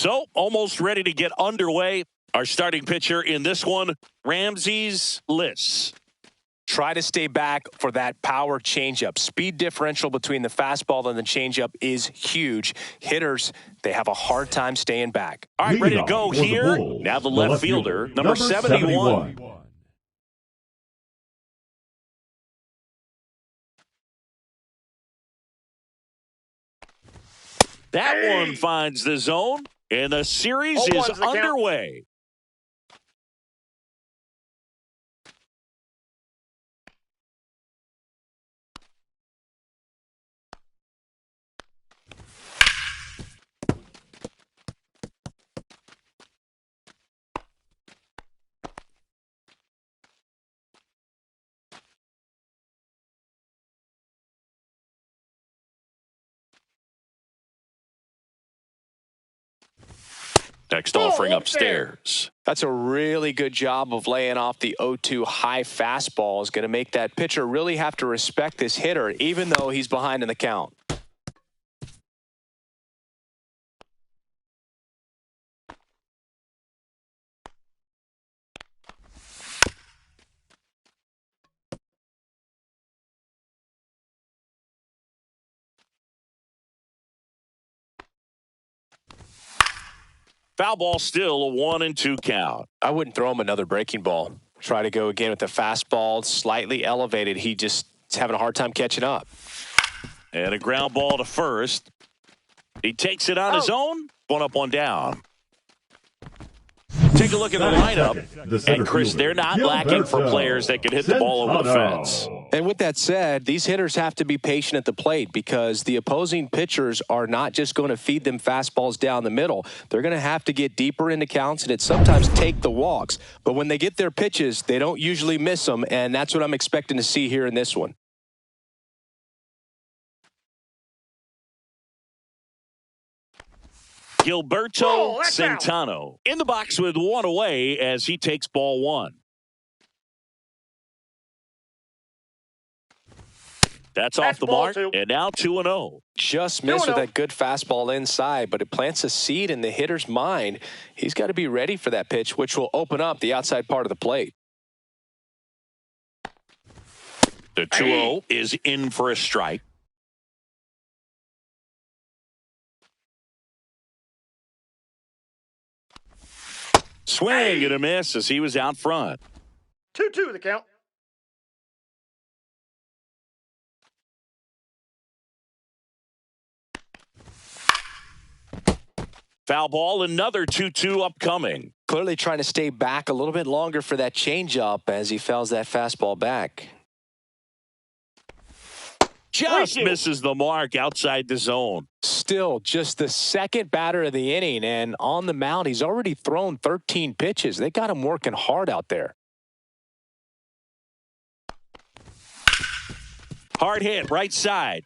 So, almost ready to get underway. Our starting pitcher in this one, Ramses Liss. Try to stay back for that power changeup. Speed differential between the fastball and the changeup is huge. Hitters, they have a hard time staying back. All right, ready to go here. Now the left fielder, number 71. That one finds the zone, and the series is underway. Next offering upstairs. That's a really good job of laying off the 0-2 high fastball. Is going to make that pitcher really have to respect this hitter, even though he's behind in the count. Foul ball, still a 1-2 count. I wouldn't throw him another breaking ball. Try to go again with the fastball, slightly elevated. He just is having a hard time catching up. And a ground ball to first. He takes it on his own. One up, one down. Take a look at the lineup. And, Chris, they're not lacking for players that can hit the ball over the fence. And with that said, these hitters have to be patient at the plate because the opposing pitchers are not just going to feed them fastballs down the middle. They're going to have to get deeper into counts and it sometimes take the walks. But when they get their pitches, they don't usually miss them, and that's what I'm expecting to see here in this one. Gilberto Centano in the box with one away as he takes ball one. That's off the mark, and now 2-0. Just missed with that good fastball inside, but it plants a seed in the hitter's mind. He's got to be ready for that pitch, which will open up the outside part of the plate. The 2-0 is in for a strike. Swing and a miss as he was out front. 2-2 the count. Foul ball, another 2-2 upcoming. Clearly trying to stay back a little bit longer for that changeup as he fouls that fastball back. Just misses the mark outside the zone. Still just the second batter of the inning, and on the mound, he's already thrown 13 pitches. They got him working hard out there. Hard hit, right side.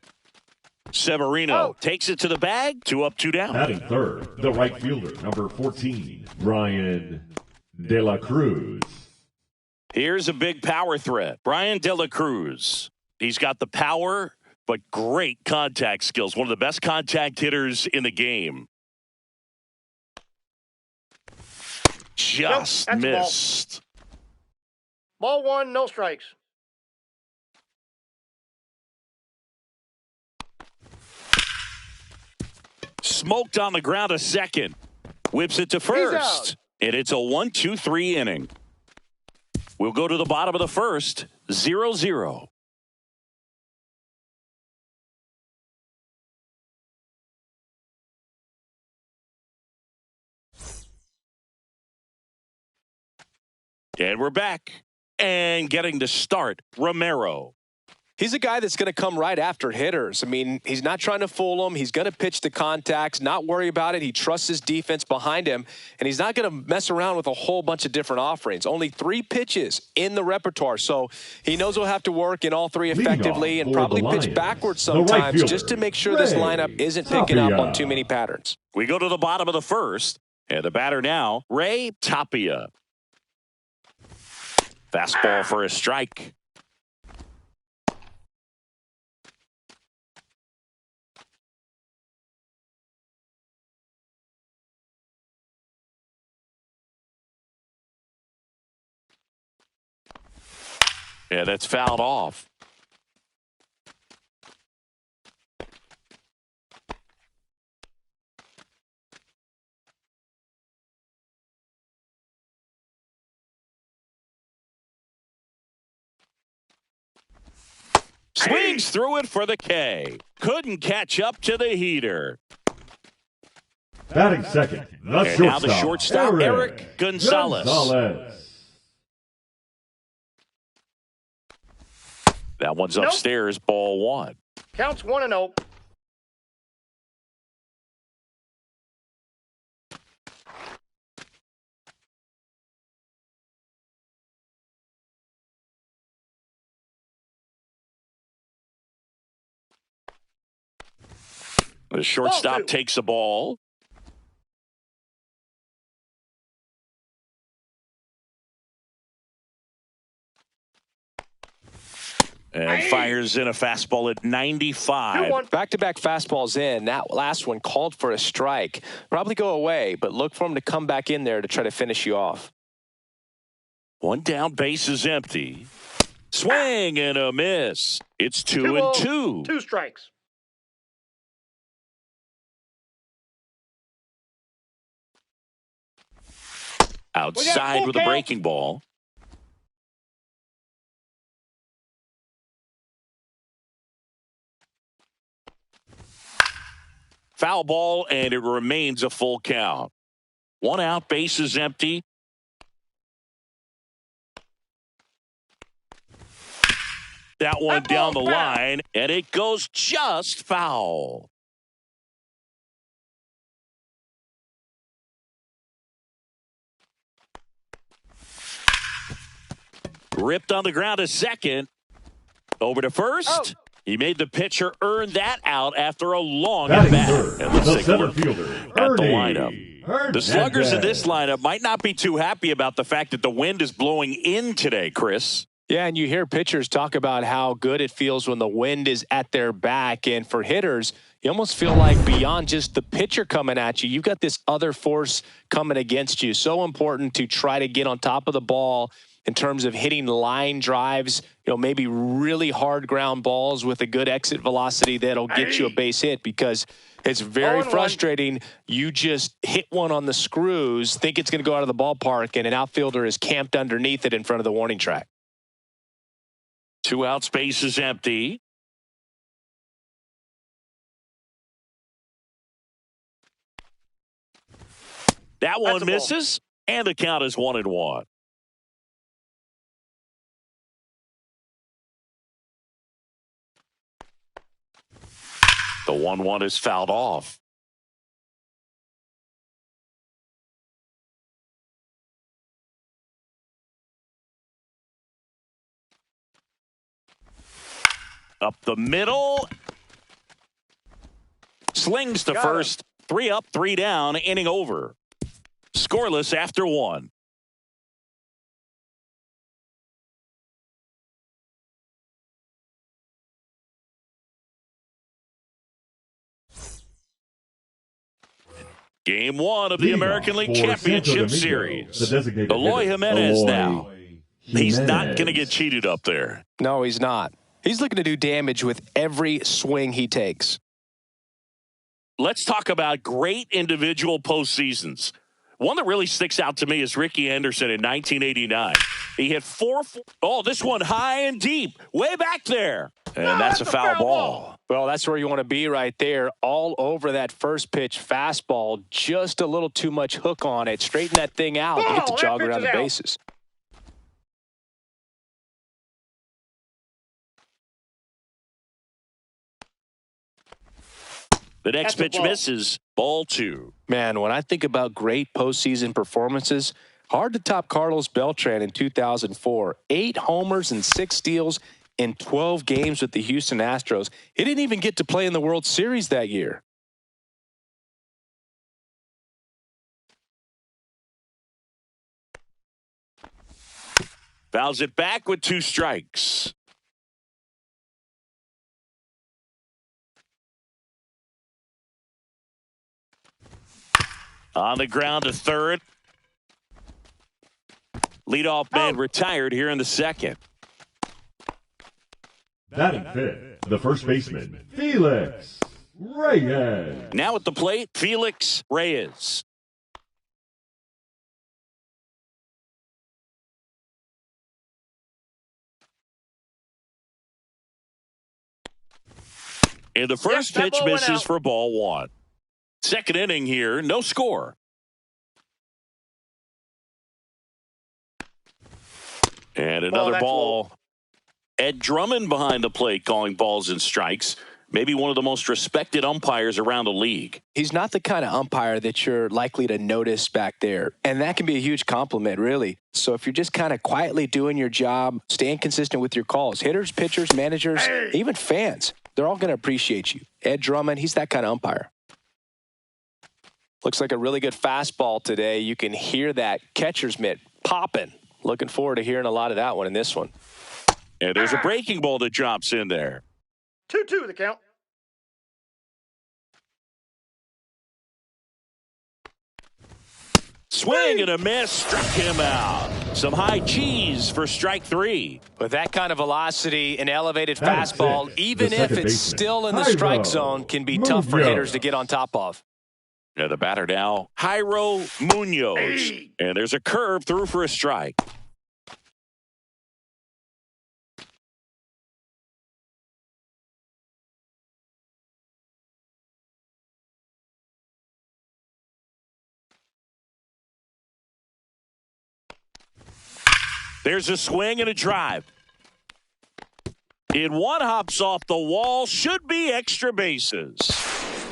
Severino takes it to the bag. 2 up, 2 down. Batting third, the right fielder, number 14, Brian De La Cruz. Here's a big power threat. Brian De La Cruz. He's got the power, but great contact skills. One of the best contact hitters in the game. Just missed. Ball one, no strikes. Smoked on the ground a second. Whips it to first. And it's a 1-2-3 inning. We'll go to the bottom of the first. 0-0. And we're back. And getting to start, Romero. He's a guy that's going to come right after hitters. I mean, he's not trying to fool them. He's going to pitch the contacts, not worry about it. He trusts his defense behind him, and he's not going to mess around with a whole bunch of different offerings. Only 3 pitches in the repertoire, so he knows he'll have to work in all 3 effectively and probably pitch backwards sometimes just to make sure this lineup isn't picking up on too many patterns. We go to the bottom of the first, and the batter now, Ray Tapia. Fastball for a strike. Yeah, that's fouled off. Swings through it for the K. Couldn't catch up to the heater. Batting second, the And shortstop. now the shortstop, Eric Gonzalez. That one's upstairs, ball one. Counts 1-0. The shortstop takes the ball. And fires in a fastball at 95. Back-to-back fastballs in. That last one called for a strike. Probably go away, but look for him to come back in there to try to finish you off. One down, base is empty. Swing and a miss. It's 2-2. 2 strikes. Outside with a breaking ball. Foul ball, and it remains a full count. One out, base is empty. That one down the line, and it goes just foul. Ripped on the ground to second. Over to first. He made the pitcher earn that out after a long at bat. And let's take a look at the lineup. The sluggers in this lineup might not be too happy about the fact that the wind is blowing in today, Chris. Yeah, and you hear pitchers talk about how good it feels when the wind is at their back. And for hitters, you almost feel like beyond just the pitcher coming at you, you've got this other force coming against you. So important to try to get on top of the ball in terms of hitting line drives, maybe really hard ground balls with a good exit velocity that'll get you a base hit, because it's very frustrating. You just hit one on the screws, think it's going to go out of the ballpark, and an outfielder is camped underneath it in front of the warning track. 2 out, space is empty. That one misses, and the count is 1-1. The 1-1 is fouled off. Up the middle. Slings to first. 3 up, 3 down, inning over. Scoreless after 1. Game 1 of the American League Championship Series. Eloy Jimenez now. He's not going to get cheated up there. No, he's not. He's looking to do damage with every swing he takes. Let's talk about great individual postseasons. One that really sticks out to me is Ricky Anderson in 1989. He hit 4. Oh, this one high and deep, way back there. And that's a foul ball. Well, that's where you want to be right there. All over that first pitch fastball. Just a little too much hook on it. Straighten that thing out. You get to jog around the bases. The next pitch misses. Ball 2. Man, when I think about great postseason performances, hard to top Carlos Beltran in 2004. 8 homers and 6 steals in 12 games with the Houston Astros. He didn't even get to play in the World Series that year. Fouls it back with 2 strikes. On the ground to third. Leadoff man retired here in the second. Batting fifth, the first baseman, Felix Reyes. Now at the plate, Felix Reyes. And the first pitch misses for ball one. Second inning here, no score. And another ball. Ed Drummond behind the plate calling balls and strikes. Maybe one of the most respected umpires around the league. He's not the kind of umpire that you're likely to notice back there. And that can be a huge compliment, really. So if you're just kind of quietly doing your job, staying consistent with your calls, hitters, pitchers, managers, even fans, they're all going to appreciate you. Ed Drummond, he's that kind of umpire. Looks like a really good fastball today. You can hear that catcher's mitt popping. Looking forward to hearing a lot of that one in this one. And there's a breaking ball that drops in there. 2-2 the count. Swing and a miss, struck him out. Some high cheese for strike three. With that kind of velocity, an elevated fastball, even if it's still in the strike zone, can be tough for hitters to get on top of. Yeah, the batter now, Jairo Munoz. And there's a curve through for a strike. There's a swing and a drive. And one hops off the wall, should be extra bases.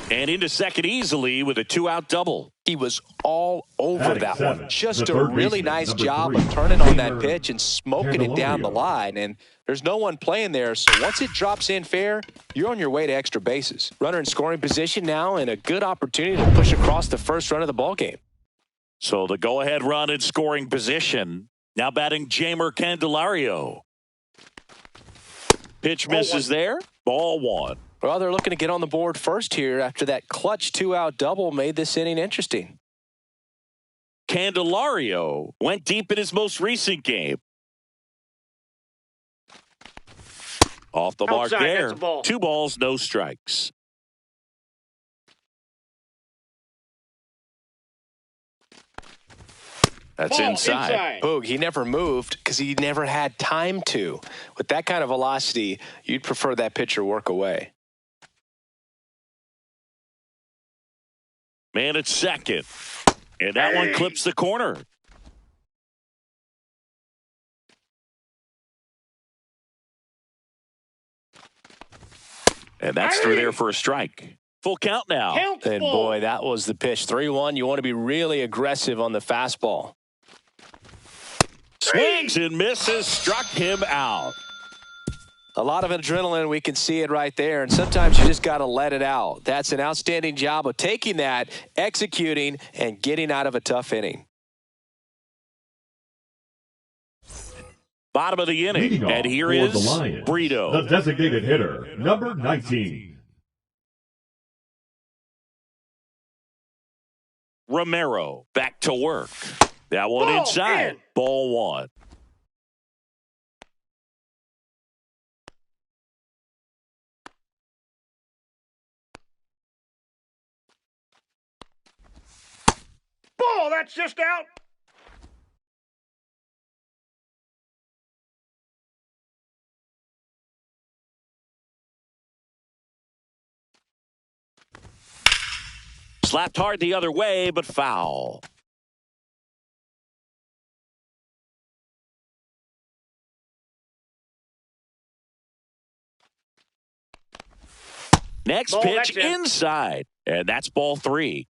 And into second easily with a two-out double. He was all over that one. Just a really nice job of turning on that pitch and smoking it down the line. And there's no one playing there, so once it drops in fair, you're on your way to extra bases. Runner in scoring position now and a good opportunity to push across the first run of the ballgame. So the go-ahead run in scoring position. Now batting Jeimer Candelario. Pitch misses there. Ball one. Well, they're looking to get on the board first here after that clutch two-out double made this inning interesting. Candelario went deep in his most recent game. Off the mark there. Two balls, no strikes. That's inside. Boog, he never moved because he never had time to. With that kind of velocity, you'd prefer that pitcher work away. Man at second. And that one clips the corner. And that's through there for a strike. Full count now. And boy, that was the pitch. 3-1. You want to be really aggressive on the fastball. Swings and misses, struck him out. A lot of adrenaline, we can see it right there, and sometimes you just got to let it out. That's an outstanding job of taking that, executing, and getting out of a tough inning. Bottom of the inning, and here is Brito. The designated hitter, number 19. Romero back to work. That one inside. Ball one. Ball, that's just out. Slapped hard the other way, but foul. Next pitch inside, and that's ball three.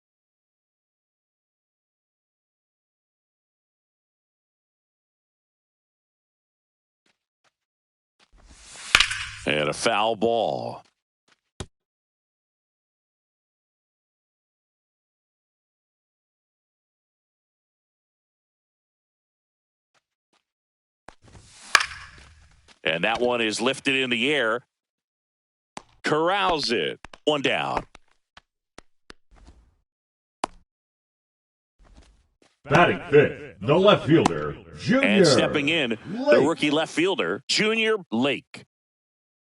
And a foul ball. And that one is lifted in the air. Corrals it. One down. Batting fifth, the left fielder, Junior. And stepping in, the rookie left fielder, Junior Lake.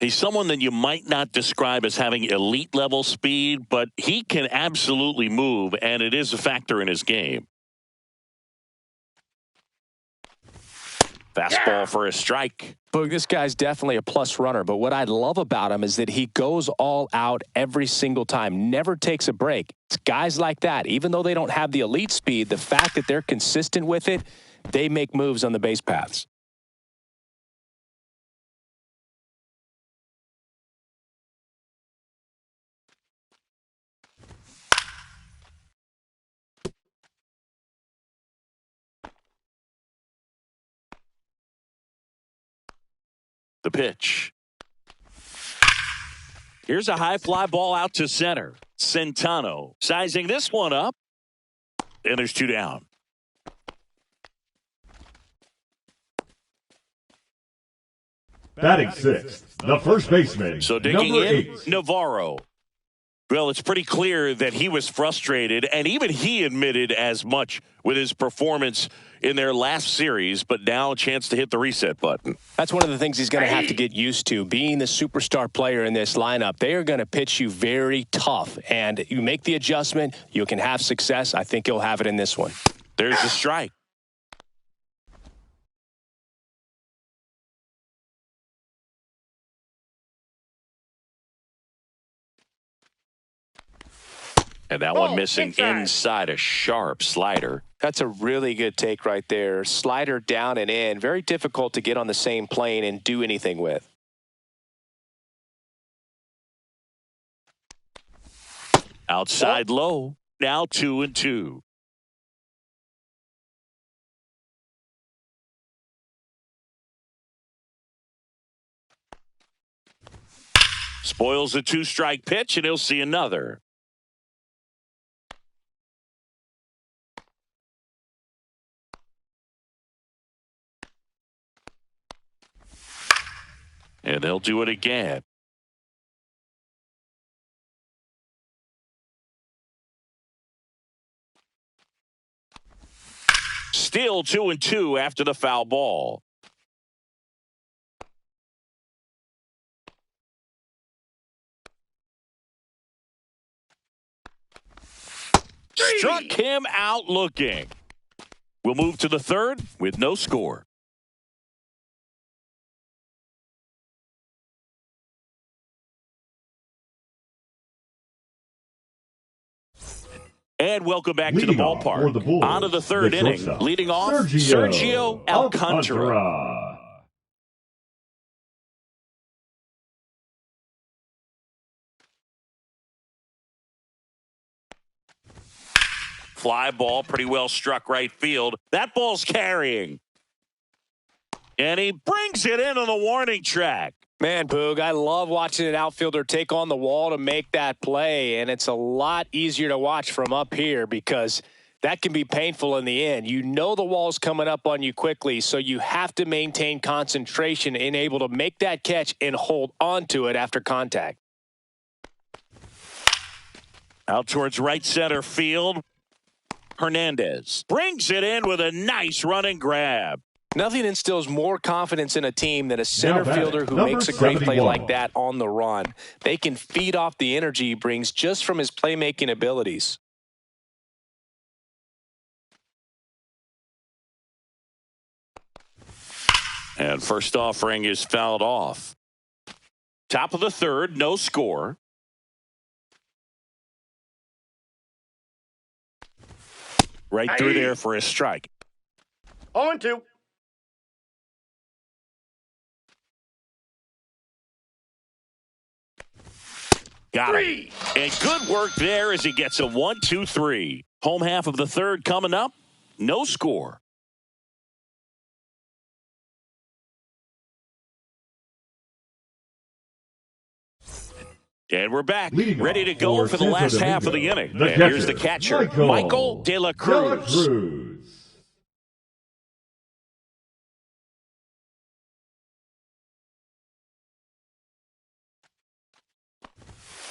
He's someone that you might not describe as having elite level speed, but he can absolutely move, and it is a factor in his game. Fastball for a strike. Boog, this guy's definitely a plus runner, but what I love about him is that he goes all out every single time, never takes a break. It's guys like that, even though they don't have the elite speed, the fact that they're consistent with it, they make moves on the base paths. The pitch. Here's a high fly ball out to center. Centano sizing this one up. And there's 2 down. Batting sixth, the first baseman. So digging in, 8. Navarro. Well, it's pretty clear that he was frustrated, and even he admitted as much with his performance in their last series, but now a chance to hit the reset button. That's one of the things he's going to have to get used to. Being the superstar player in this lineup, they are going to pitch you very tough, and you make the adjustment, you can have success. I think he'll have it in this one. There's the strike. And that one missing inside a sharp slider. That's a really good take right there. Slider down and in. Very difficult to get on the same plane and do anything with. Outside low. Now 2-2. Spoils a 2-strike pitch, and he'll see another. And they'll do it again. Still 2-2 after the foul ball. Struck him out looking. We'll move to the third with no score. And welcome back to the ballpark. On to the third inning. Leading off, Sergio Alcantara. Fly ball, pretty well struck right field. That ball's carrying. And he brings it in on the warning track. Man, Boog, I love watching an outfielder take on the wall to make that play, and it's a lot easier to watch from up here because that can be painful in the end. You know the wall's coming up on you quickly, so you have to maintain concentration and able to make that catch and hold on to it after contact. Out towards right center field. Hernandez brings it in with a nice running grab. Nothing instills more confidence in a team than a center fielder who makes a great play like that on the run. They can feed off the energy he brings just from his playmaking abilities. And first offering is fouled off. Top of the third, no score. Right through there for a strike. 0-2. Got it. And good work there as he gets a 1-2-3. Home half of the third coming up. No score. And we're back, ready to go for the last half of the inning. And here's the catcher, Michael De La Cruz.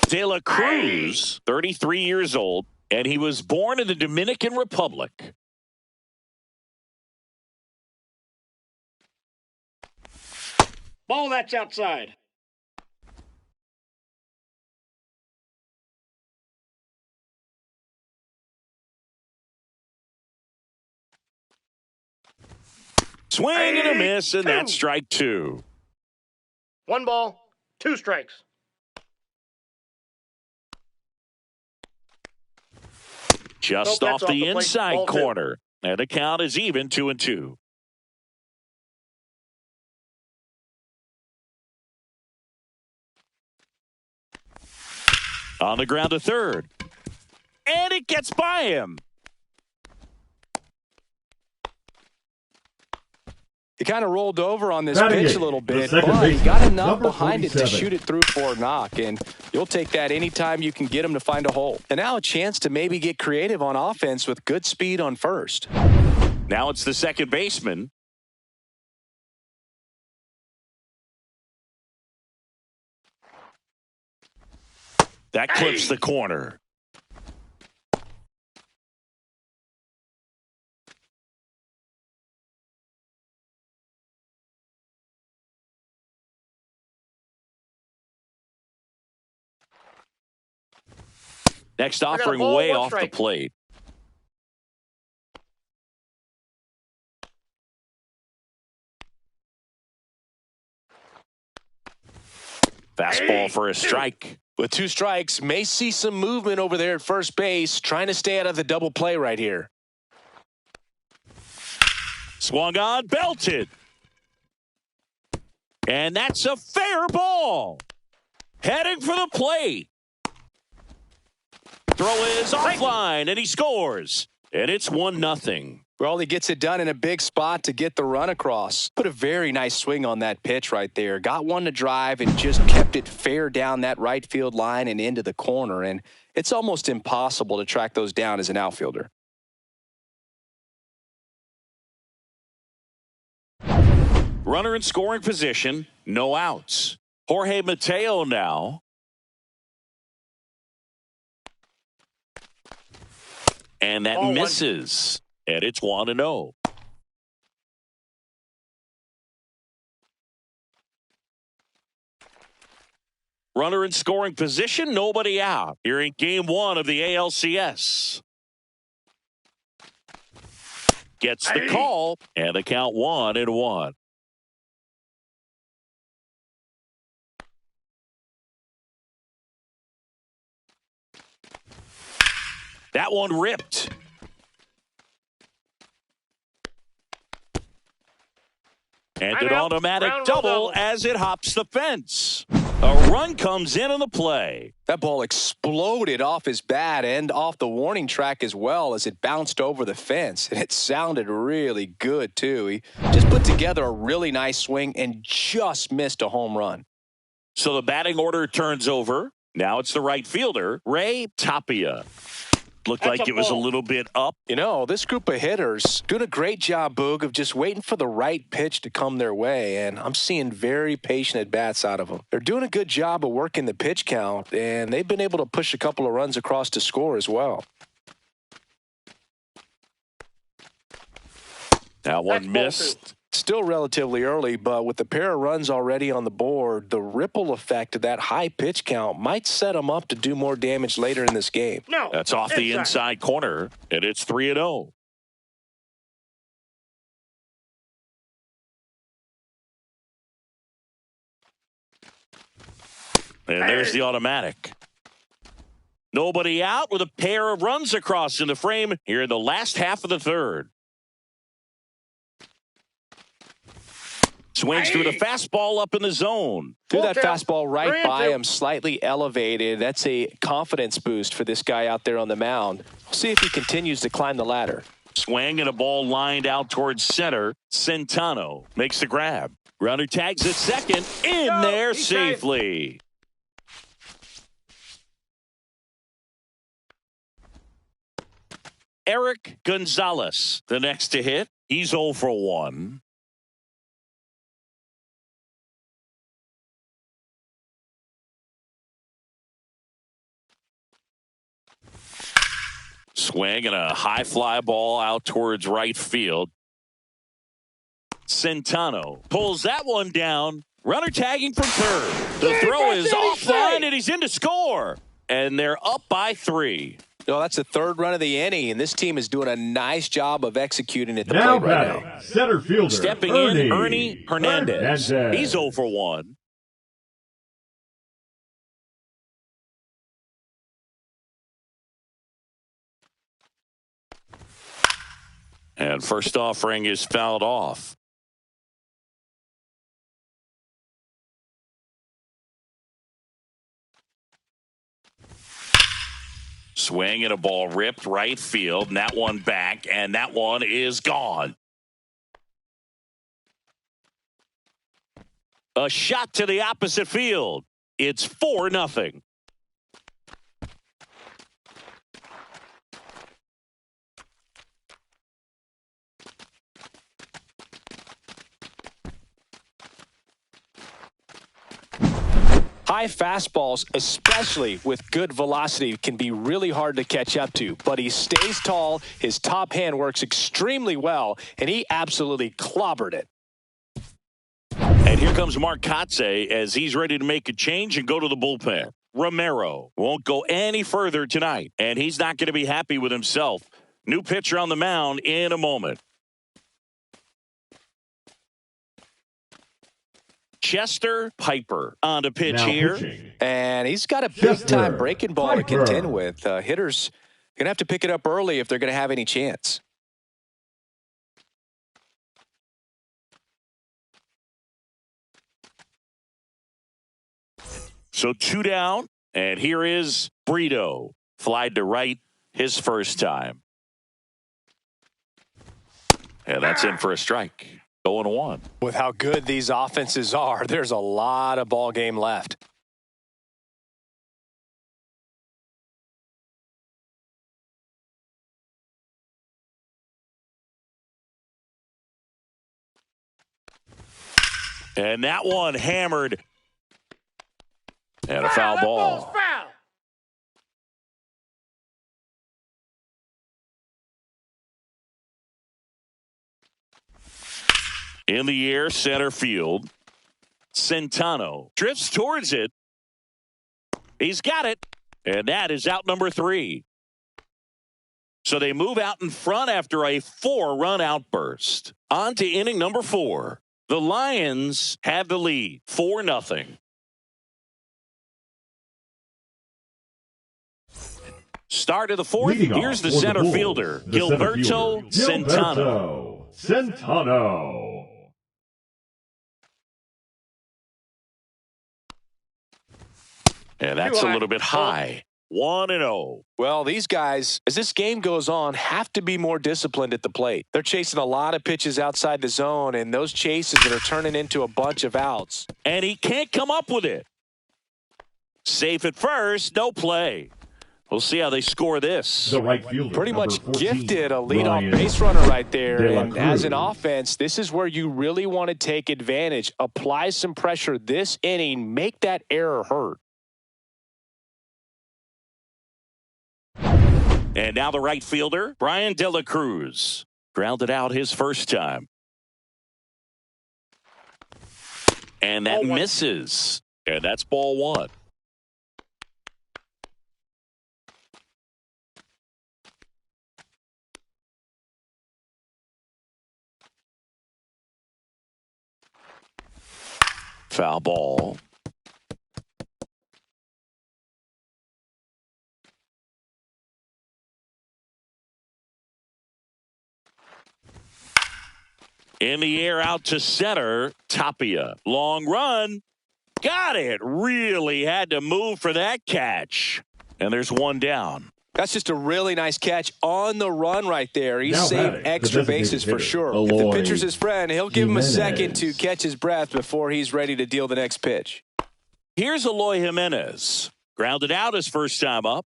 De La Cruz, 33 years old, and he was born in the Dominican Republic. Ball that's outside. Swing and a miss, and that's strike two. 1 ball, 2 strikes. Just Nope, off that's the off the plate. inside Ball two. corner. And the count is even 2-2. On the ground to third. And it gets by him. He kind of rolled over on this Batting pitch eight, a little the bit, second but he baseman, got enough number behind it to 47. shoot it through for a knock, and you'll take that anytime you can get him to find a hole. And now a chance to maybe get creative on offense with good speed on first. Now it's the second baseman. That clips the corner. Next offering ball, way 1 off the strike. plate. Fastball for a strike. With 2 strikes, may see some movement over there at first base, trying to stay out of the double play right here. Swung on, belted. And that's a fair ball. Heading for the plate. Throw is offline, and he scores. And it's 1-0. Well, he gets it done in a big spot to get the run across. Put a very nice swing on that pitch right there. Got one to drive and just kept it fair down that right field line and into the corner. And it's almost impossible to track those down as an outfielder. Runner in scoring position, no outs. Jorge Mateo now. And that Ball misses. And it's 1-0. Runner in scoring position, nobody out. Here in game 1 of the ALCS. Gets the call, and the count 1-1. That one ripped. And an automatic double as it hops the fence. A run comes in on the play. That ball exploded off his bat and off the warning track as well as it bounced over the fence. And it sounded really good, too. He just put together a really nice swing and just missed a home run. So the batting order turns over. Now it's the right fielder, Ray Tapia. Looked like it was a little bit up. You know, this group of hitters doing a great job, Boog, of just waiting for the right pitch to come their way, and I'm seeing very patient at-bats out of them. They're doing a good job of working the pitch count, and they've been able to push a couple of runs across to score as well. That one missed. Still relatively early, but with the pair of runs already on the board, the ripple effect of that high pitch count might set them up to do more damage later in this game. No, that's off the inside corner, and it's 3-0. And there's the automatic. Nobody out with a pair of runs across in the frame here in the last half of the third. Swings through the fastball up in the zone. Threw that fastball right by him, slightly elevated. That's a confidence boost for this guy out there on the mound. We'll see if he continues to climb the ladder. Swing and a ball lined out towards center. Centeno makes the grab. Grounder tags at second. In there safely. Eric Gonzalez, the next to hit. He's 0 for 1. Swing and a high fly ball out towards right field. Centeno pulls that one down. Runner tagging from third. The throw is offline and he's in to score. And they're up by 3. No, that's the third run of the inning, and this team is doing a nice job of executing at the Now plate right batting, now. center fielder, Stepping in, Ernie Hernandez. He's 0 for 1. And first offering is fouled off. Swing and a ball ripped right field, and that one back, and that one is gone. A shot to the opposite field. It's 4-0. High fastballs, especially with good velocity, can be really hard to catch up to. But he stays tall, his top hand works extremely well, and he absolutely clobbered it. And here comes Mark Kotze as he's ready to make a change and go to the bullpen. Romero won't go any further tonight, and he's not going to be happy with himself. New pitcher on the mound in a moment. Chester Piper on the pitch here. Pitching. And he's got a big-time breaking ball to contend with. Hitters going to have to pick it up early if they're going to have any chance. So 2 down, and here is Brito. Flied to right his first time. And that's in for a strike. 0-1. With how good these offenses are, there's a lot of ball game left. And that one hammered. And a foul ball. Foul. In the air, center field. Centano drifts towards it. He's got it. And that is out number 3. So they move out in front after a 4-run outburst. On to inning number 4. The Lions have the lead, 4-0. Start of the 4th. Here's the center fielder, Gilberto Centano. And that's a little bit high. 1-0. Well, these guys, as this game goes on, have to be more disciplined at the plate. They're chasing a lot of pitches outside the zone, and those chases that are turning into a bunch of outs. And he can't come up with it. Safe at first, no play. We'll see how they score this. The right fielder, pretty much 14, gifted a leadoff Ryan base runner right there. De La And as an Cruz. offense, this is where you really want to take advantage. Apply some pressure this inning. Make that error hurt. And now the right fielder, Brian De La Cruz. Grounded out his first time. And that misses. And that's ball 1. Foul ball. In the air out to center, Tapia. Long run. Got it. Really had to move for that catch. And there's 1 down. That's just a really nice catch on the run right there. He Now saved batting, extra the designated bases for hitter, sure. If the Eloy pitcher's his friend, he'll give him a second to Jimenez. catch his breath before he's ready to deal the next pitch. Here's Eloy Jimenez. Grounded out his first time up.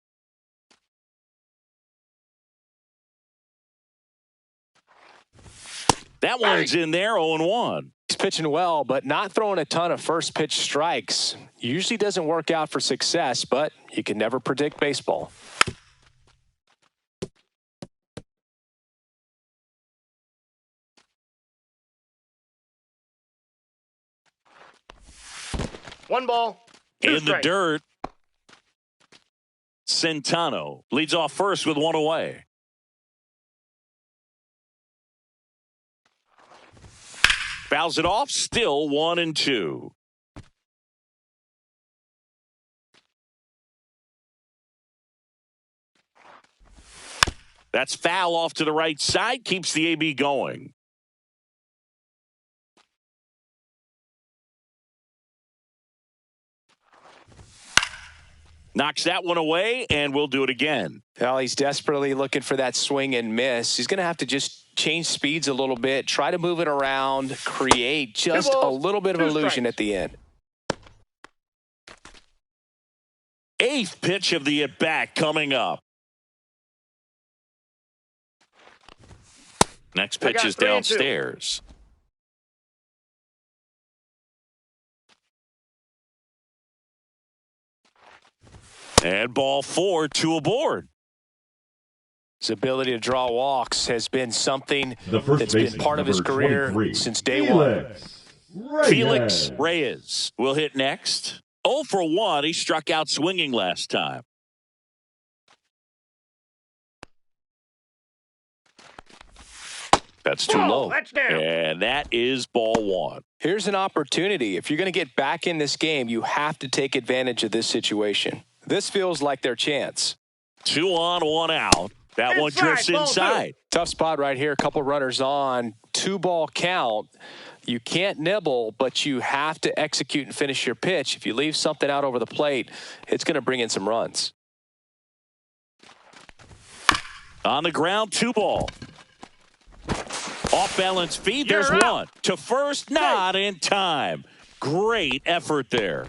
That one's in there, 0-1. He's pitching well, but not throwing a ton of first pitch strikes. Usually doesn't work out for success, but you can never predict baseball. One ball, two In the strikes. dirt. Centeno leads off first with one away. Fouls it off, still 1-2. That's foul off to the right side, keeps the AB going. Knocks that one away, and we'll do it again. Well, he's desperately looking for that swing and miss. He's going to have to just change speeds a little bit, try to move it around, create just a little bit of illusion at the end. Eighth pitch of the at-bat coming up. Next pitch is downstairs. And ball 4, 2 aboard. His ability to draw walks has been something that's been part of his career since day one. Felix Reyes will hit next. 0 for 1. He struck out swinging last time. That's too low. That's down. And that is ball 1. Here's an opportunity. If you're going to get back in this game, you have to take advantage of this situation. This feels like their chance. 2 on, 1 out. That one drifts inside. Tough spot right here. A couple runners on. 2-ball count. You can't nibble, but you have to execute and finish your pitch. If you leave something out over the plate, it's going to bring in some runs. On the ground, 2 ball. Off balance feed, there's one. To first, not in time. Great effort there.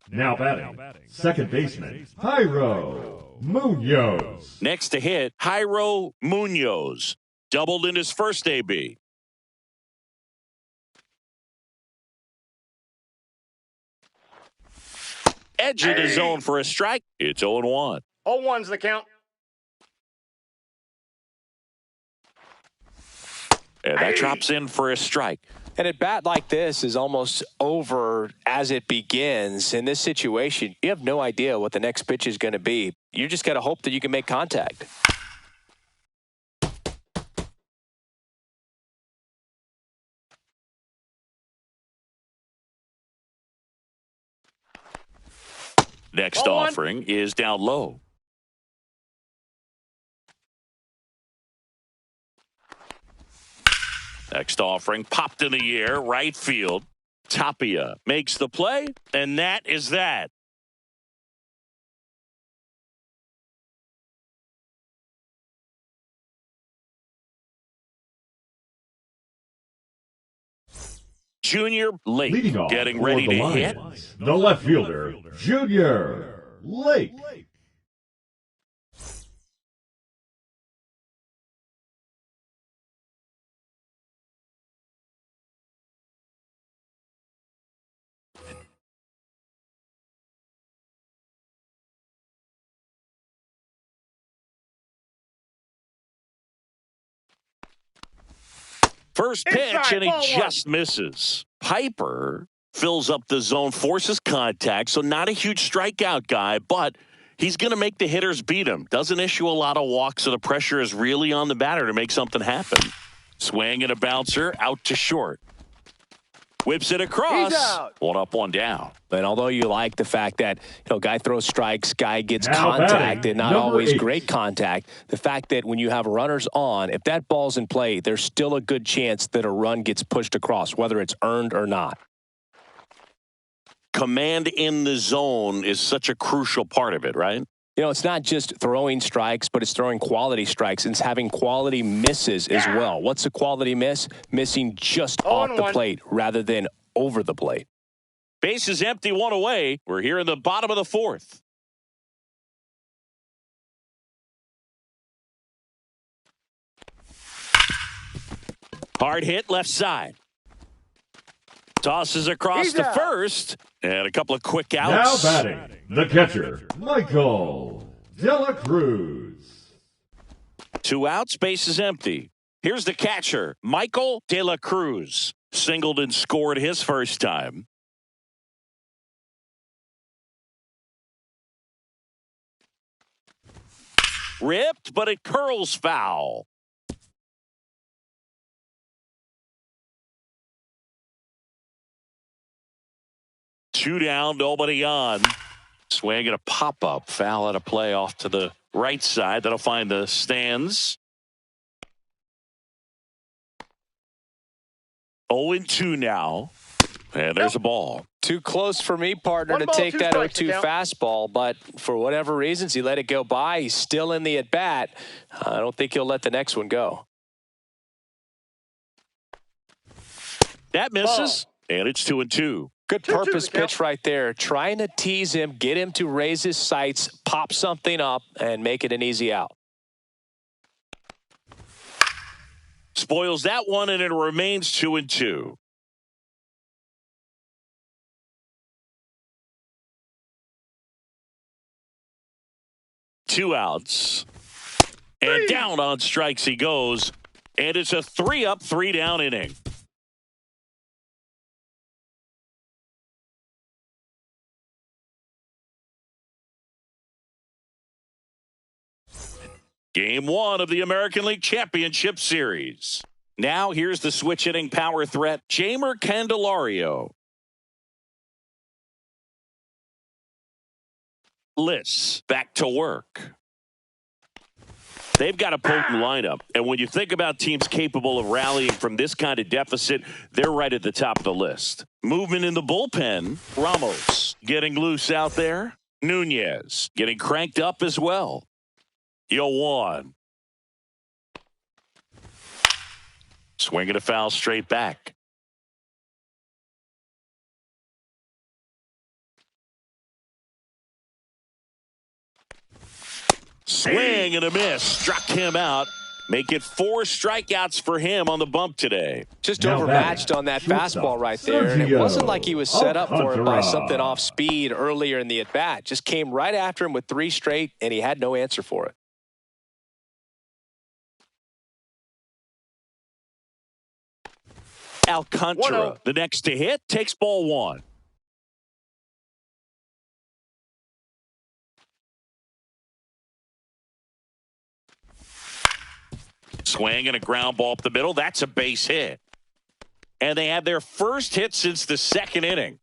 Now batting, second baseman, Jairo Munoz. Next to hit, Jairo Munoz. Doubled in his first AB. Edge of the zone for a strike. It's 0-1. 0-1's the count. And that drops in for a strike. And at bat like this is almost over as it begins. In this situation, you have no idea what the next pitch is going to be. You just got to hope that you can make contact. Next offering is down low. Next offering popped in the air, right field. Tapia makes the play, and that is that. Junior Lake getting ready to hit. The left fielder, Junior Lake. First pitch, and he just misses. Piper fills up the zone, forces contact, so not a huge strikeout guy, but he's going to make the hitters beat him. Doesn't issue a lot of walks, so the pressure is really on the batter to make something happen. Swing and a bouncer, out to short. Whips it across. 1 up, 1 down. And although you like the fact that, guy throws strikes, guy gets contact, and not always great contact, the fact that when you have runners on, if that ball's in play, there's still a good chance that a run gets pushed across, whether it's earned or not. Command in the zone is such a crucial part of it, right? It's not just throwing strikes, but it's throwing quality strikes and it's having quality misses as well. What's a quality miss? Missing just off the plate rather than over the plate. Base is empty, 1 away. We're here in the bottom of the 4th. Hard hit left side. Tosses across to first. And a couple of quick outs. Now batting, the catcher, Michael De La Cruz. 2 outs, base is empty. Here's the catcher, Michael De La Cruz. Singled and scored his first time. Ripped, but it curls foul. Two down, nobody on. Swing and a pop-up. Foul out of play off to the right side. That'll find the stands. 0-2 now. And there's a ball. Too close for me, partner, to take that 0-2 fastball, but for whatever reasons, he let it go by. He's still in the at-bat. I don't think he'll let the next one go. That misses, and it's 2-2. Good purpose pitch right there. Trying to tease him, get him to raise his sights, pop something up, and make it an easy out. Spoils that one, and it remains 2-2. Two outs. And down on strikes he goes. And it's a 3-up, 3-down inning. Game 1 of the American League Championship Series. Now here's the switch-hitting power threat, Jeimer Candelario. Liss back to work. They've got a potent lineup, and when you think about teams capable of rallying from this kind of deficit, they're right at the top of the list. Movement in the bullpen, Ramos getting loose out there. Nunez getting cranked up as well. 0-1. Swinging a foul straight back. Swing and a miss. Struck him out. Make it 4 strikeouts for him on the bump today. Just overmatched on that fastball right there. And it wasn't like he was set up for it by something off speed earlier in the at-bat. Just came right after him with 3 straight, and he had no answer for it. Alcantara, the next to hit, takes ball 1. Swing and a ground ball up the middle. That's a base hit. And they have their first hit since the 2nd inning.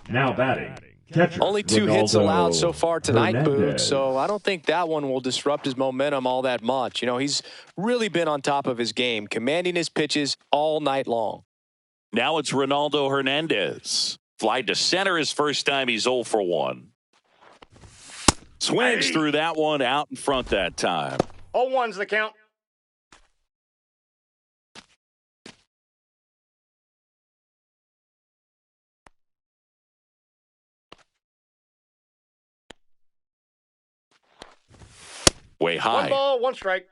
Now batting. Catcher, only 2 hits allowed so far tonight, Boog, so I don't think that one will disrupt his momentum all that much. You know, he's really been on top of his game, commanding his pitches all night long. Now it's Ronaldo Hernandez. Fly to center his first time. He's 0 for 1. Swings through that one out in front that time. 0-1's the count. Way high. 1 ball, 1 strike.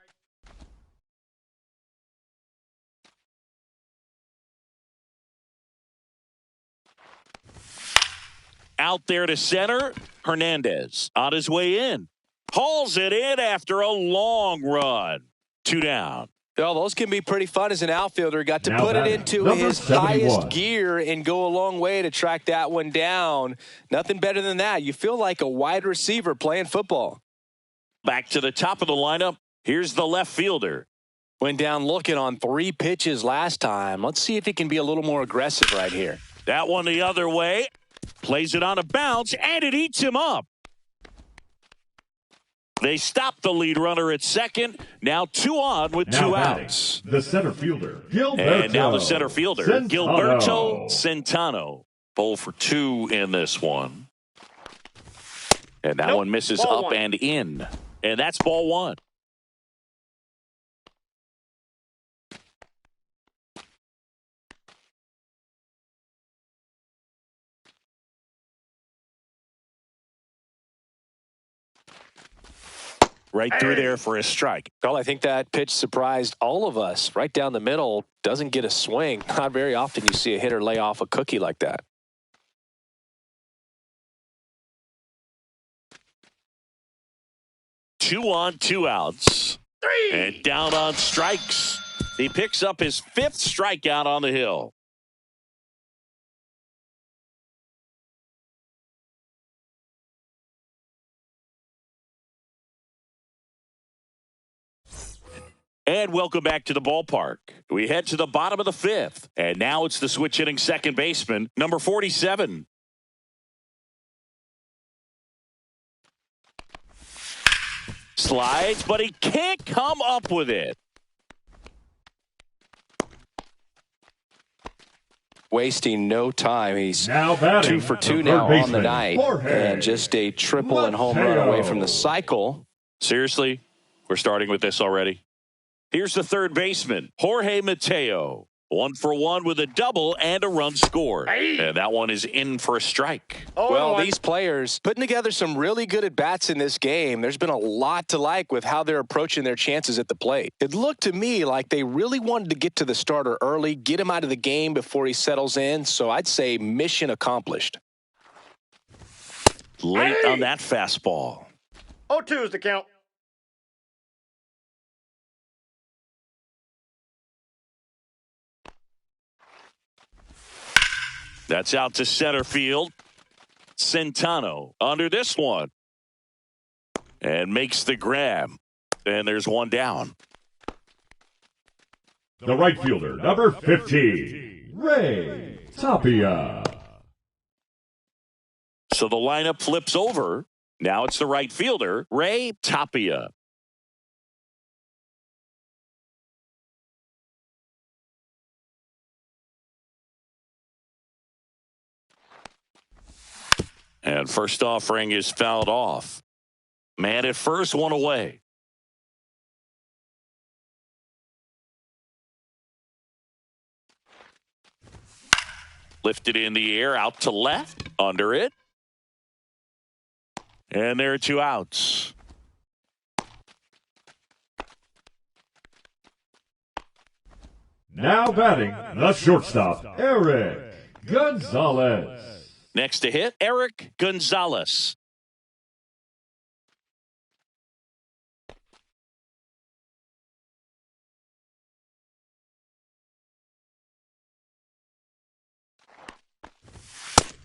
Out there to center. Hernandez on his way in. Hauls it in after a long run. 2 down. Well, those can be pretty fun as an outfielder. Got to put it into his highest gear and go a long way to track that one down. Nothing better than that. You feel like a wide receiver playing football. Back to the top of the lineup. Here's the left fielder. Went down looking on 3 pitches last time. Let's see if he can be a little more aggressive right here. That one the other way. Plays it on a bounce, and it eats him up. They stop the lead runner at second. Now 2 on with 2 outs. The center fielder, Gilberto. And now the center fielder, Gilberto Centeno. 0 for 2 in this one. And that one misses ball up 1. and in. And that's ball 1. Right through there for a strike. Well, I think that pitch surprised all of us. Right down the middle, doesn't get a swing. Not very often you see a hitter lay off a cookie like that. Two on, 2 outs. 3. And down on strikes. He picks up his 5th strikeout on the hill. And welcome back to the ballpark. We head to the bottom of the fifth. And now it's the switch hitting second baseman, number 47. Slides, but he can't come up with it. Wasting no time. He's Now batting, 2 for 2 the now third on the baseman, night. Jorge And just a triple and home run away from the cycle. Seriously? We're starting with this already? Here's the third baseman, Jorge Mateo. 1 for 1 with a double and a run scored. And that one is in for a strike. Well, these players putting together some really good at-bats in this game. There's been a lot to like with how they're approaching their chances at the plate. It looked to me like they really wanted to get to the starter early, get him out of the game before he settles in. So I'd say mission accomplished. Late on that fastball. 0-2 is the count. That's out to center field. Centano under this one. And makes the grab. And there's one down. The right fielder, number 15, Ray Tapia. So the lineup flips over. Now it's the right fielder, Ray Tapia. And first offering is fouled off. Man at first, one away. Lifted in the air, out to left, under it. And there are 2 outs. Now batting, the shortstop, Eric Gonzalez. Next to hit, Eric Gonzalez.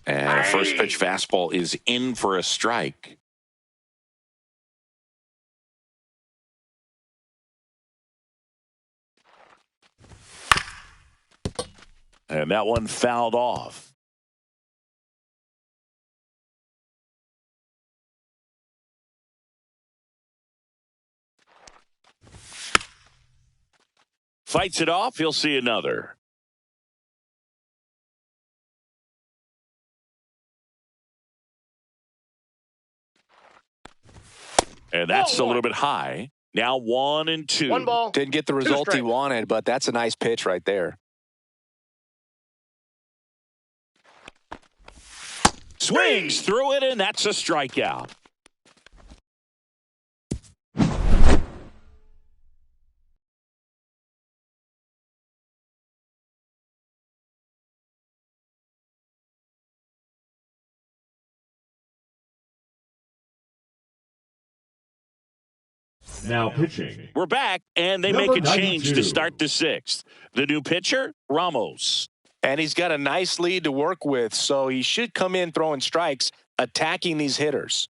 And a first pitch fastball is in for a strike. And that one fouled off. Fights it off. He'll see another. And that's a little bit high. Now 1-2. 1 ball. Didn't get the result he wanted, but that's a nice pitch right there. Swings through it, and that's a strikeout. Now pitching. We're back, and they Number make a change 92. to start the 6th. The new pitcher, Ramos. And he's got a nice lead to work with, so he should come in throwing strikes, attacking these hitters.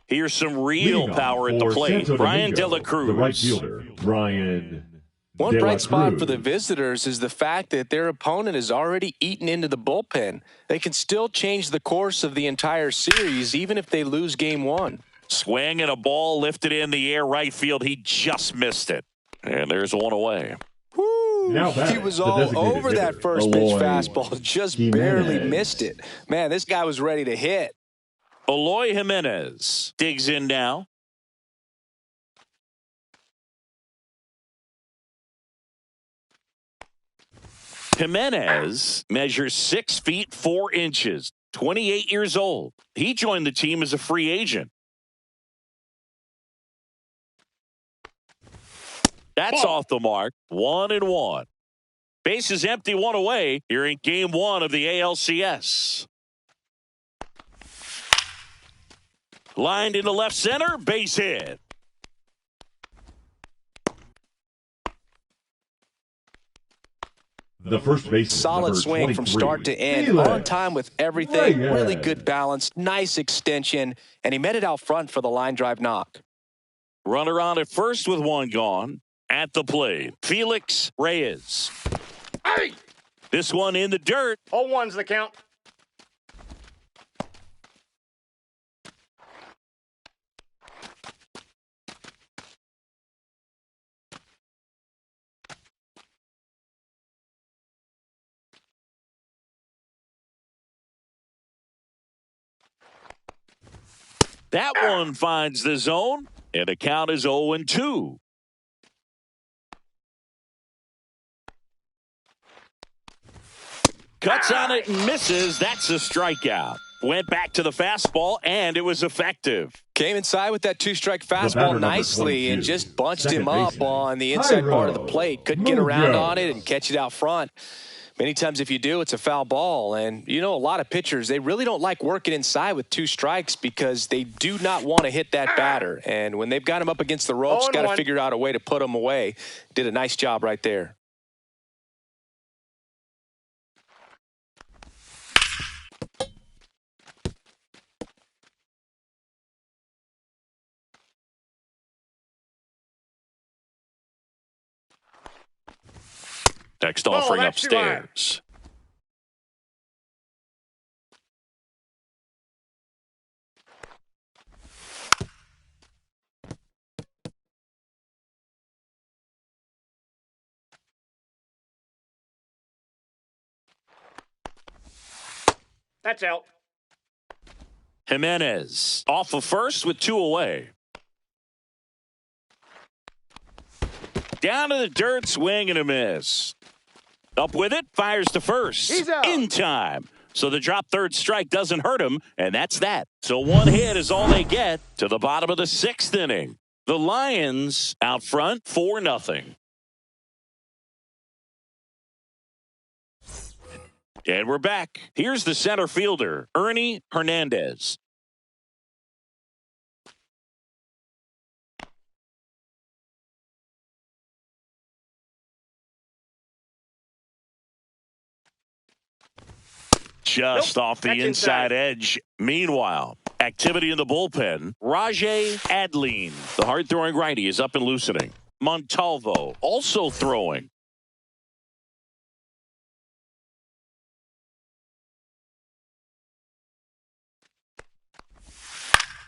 Here's some real Leading power off at the for plate. Santo Brian Domingo, De La Cruz. The right fielder, Brian One De La bright spot Cruz. for the visitors is the fact that their opponent is already eaten into the bullpen. They can still change the course of the entire series, even if they lose game 1. Swing and a ball lifted in the air right field. He just missed it. And there's one away. Woo! Now He batting, was the all designated over hitter, that first pitch Eloy fastball. Just Jimenez. barely missed it. Man, this guy was ready to hit. Eloy Jimenez digs in now. Jimenez measures 6 feet 4 inches, 28 years old. He joined the team as a free agent. That's off the mark. 1-1. Base is empty, 1 away here in game 1 of the ALCS. Lined into left center, base hit. The first base. Solid swing from start to end. Felix On time with everything. Reyes. Really good balance. Nice extension. And he met it out front for the line drive knock. Runner on at first with one gone. At the plate, Felix Reyes. Hey! This one in the dirt. 0-1's the count. That one finds the zone, and the count is 0-2. Cuts on it and misses. That's a strikeout. Went back to the fastball, and it was effective. Came inside with that two-strike fastball nicely and just bunched him up on the inside part of the plate. Couldn't get around on it and catch it out front. Many times if you do, it's a foul ball. And, you know, a lot of pitchers, they really don't like working inside with two strikes because they do not want to hit that batter. And when they've got him up against the ropes, got to figure out a way to put him away. Did a nice job right there. Next offering upstairs. That's out. Jimenez off of first with two away. Down to the dirt, swing and a miss. Up with it, fires to first. He's out. In time. So the drop third strike doesn't hurt him, and that's that. So one hit is all they get to the bottom of the sixth inning. The Lions out front 4-0. And we're back. Here's the center fielder, Ernie Hernandez. Just off the inside edge. Meanwhile, activity in the bullpen. Rajay Adleen, the hard-throwing righty, is up and loosening. Montalvo also throwing.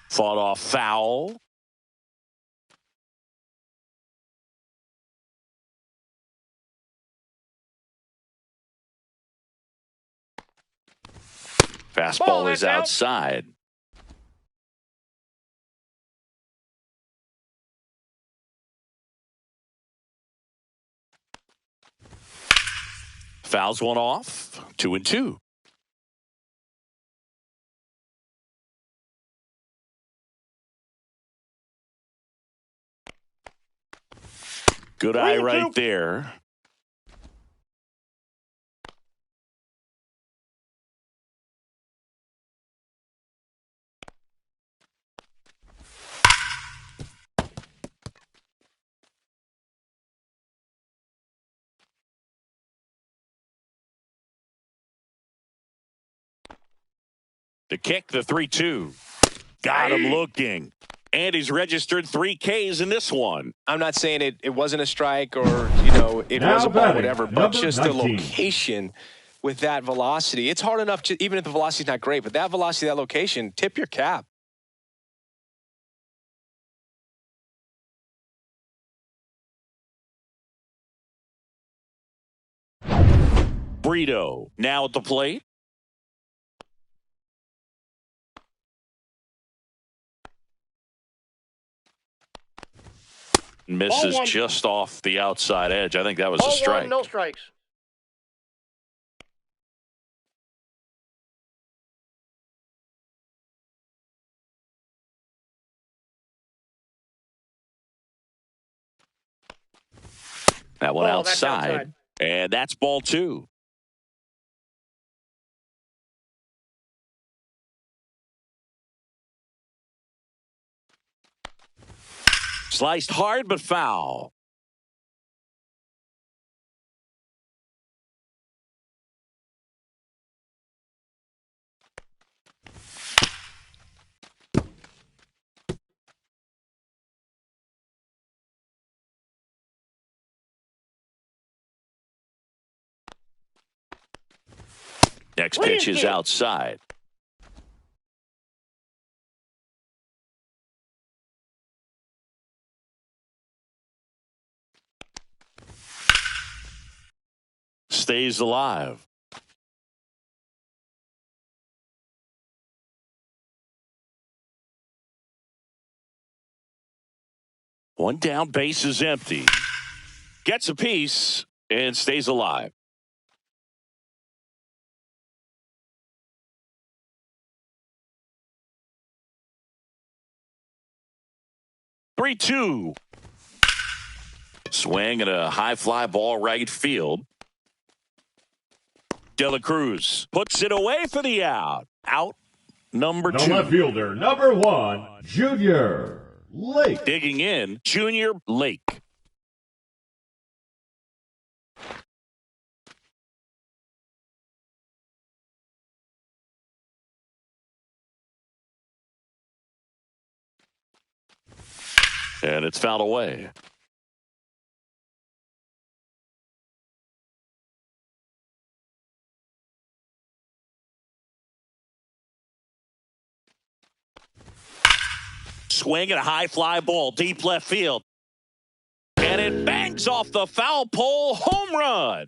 Fought off foul. Fastball is outside. Fouls one off. 2-2. Good eye right there. The kick, the 3-2. Got him looking. And he's registered 3 Ks in this one. I'm not saying it wasn't a strike or, you know, it was a ball, whatever, but just 19. the location with that velocity. It's hard enough, to, even if the velocity's not great, but that velocity, that location, tip your cap. Brito now at the plate. Misses just off the outside edge. I think that was a strike. No strikes. That one outside. And that's ball 2. Sliced hard but foul. Next pitch is outside. Stays alive. One down, base is empty. Gets a piece and stays alive. Three-two. Swing and a high fly ball right field. De La Cruz puts it away for the out. Out number two. The left fielder, number 1, Junior Lake. Digging in, Junior Lake. And it's fouled away. Swing and a high fly ball, deep left field. And it bangs off the foul pole, home run.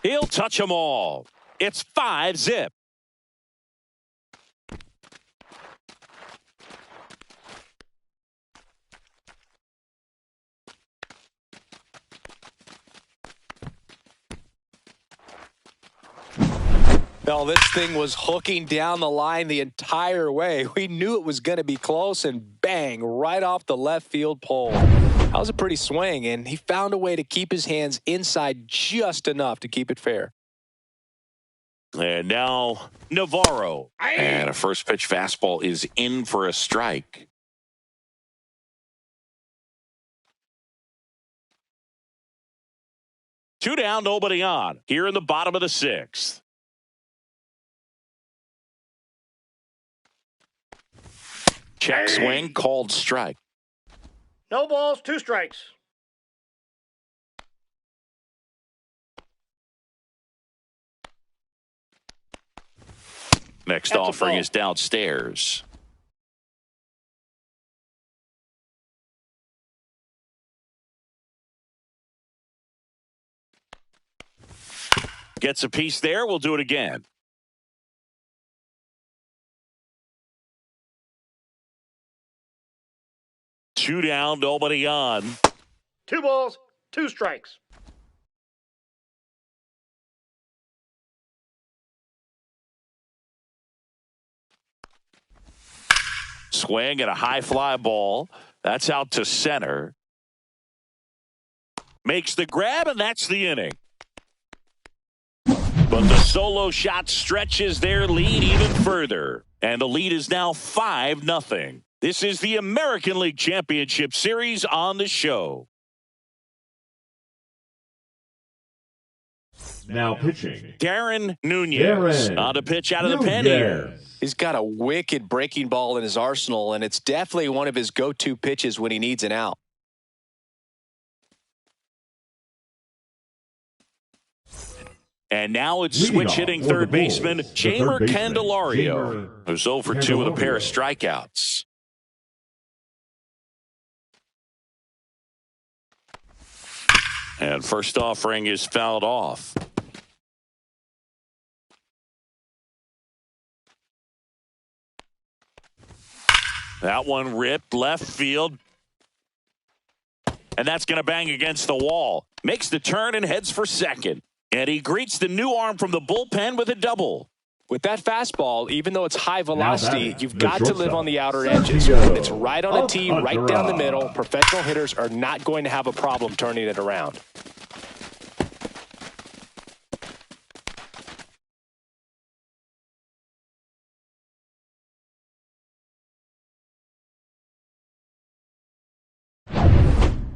He'll touch them all. It's 5-zip. Well, this thing was hooking down the line the entire way. We knew it was going to be close, and bang, right off the left field pole. That was a pretty swing, and he found a way to keep his hands inside just enough to keep it fair. And now Navarro. And a first pitch fastball is in for a strike. Two down, nobody on. Here in the bottom of the sixth. Check swing, called strike. No balls, 2 strikes. Next That's offering is downstairs. Gets a piece there. We'll do it again. Two down, nobody on. 2 balls, 2 strikes. Swing and a high fly ball. That's out to center. Makes the grab, and that's the inning. But the solo shot stretches their lead even further. And the lead is now 5-0. This is the American League Championship Series on the show. Now pitching, Darren Nunez on the pitch out of the pen here. He's got a wicked breaking ball in his arsenal, and it's definitely one of his go-to pitches when he needs an out. And now it's switch hitting third baseman Jeimer Candelario, who's over 2 with a pair of strikeouts. And first offering is fouled off. That one ripped left field. And that's going to bang against the wall. Makes the turn and heads for second. And he greets the new arm from the bullpen with a double. With that fastball, even though it's high velocity, you've got to live on the outer edges. Escogido. It's right on a tee, right down the middle. Professional hitters are not going to have a problem turning it around.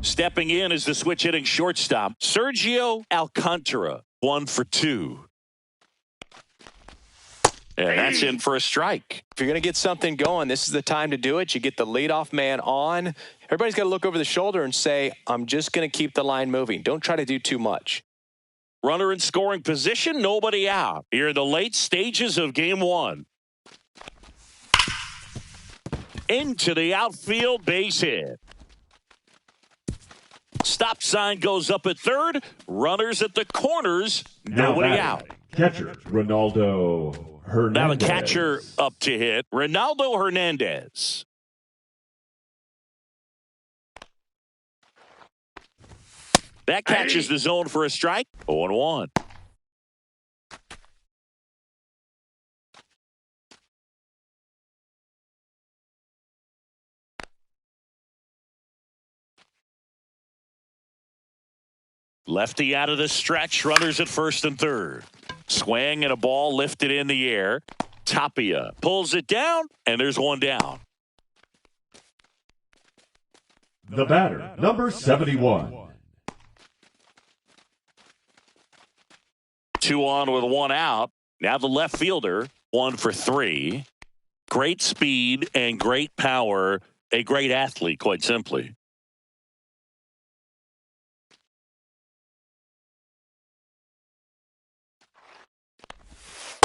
Stepping in is the switch hitting shortstop, Sergio Alcantara, 1 for 2. And that's in for a strike. If you're going to get something going, this is the time to do it. You get the leadoff man on. Everybody's got to look over the shoulder and say, I'm just going to keep the line moving. Don't try to do too much. Runner in scoring position, nobody out. Here in the late stages of game one. Into the outfield, base hit. Stop sign goes up at third. Runners at the corners, nobody out. Catcher, Ronaldo Hernandez. Now the catcher up to hit, Ronaldo Hernandez. That catches the zone for a strike. 0-1. Lefty out of the stretch. Runners at first and third. Swing and a ball lifted in the air. Tapia pulls it down, and there's one down. The batter, number 71. 2 on with 1 out. Now the left fielder, 1 for 3. Great speed and great power. A great athlete, quite simply.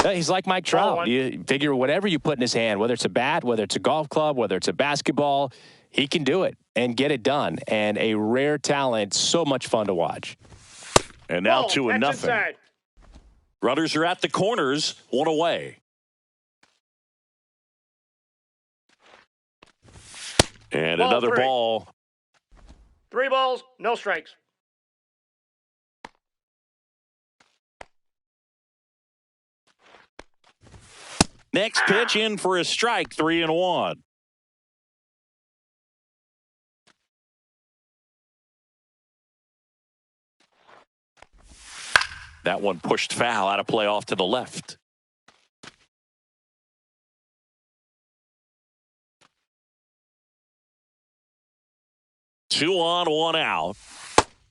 He's like Mike Trout. You figure whatever you put in his hand, whether it's a bat, whether it's a golf club, whether it's a basketball, he can do it and get it done. And a rare talent, so much fun to watch. And now 2-0. Runners are at the corners, 1 away. And another ball. 3 balls, no strikes. Next pitch in for a strike, 3-1. That one pushed foul, out of play off to the left. Two on, 1 out.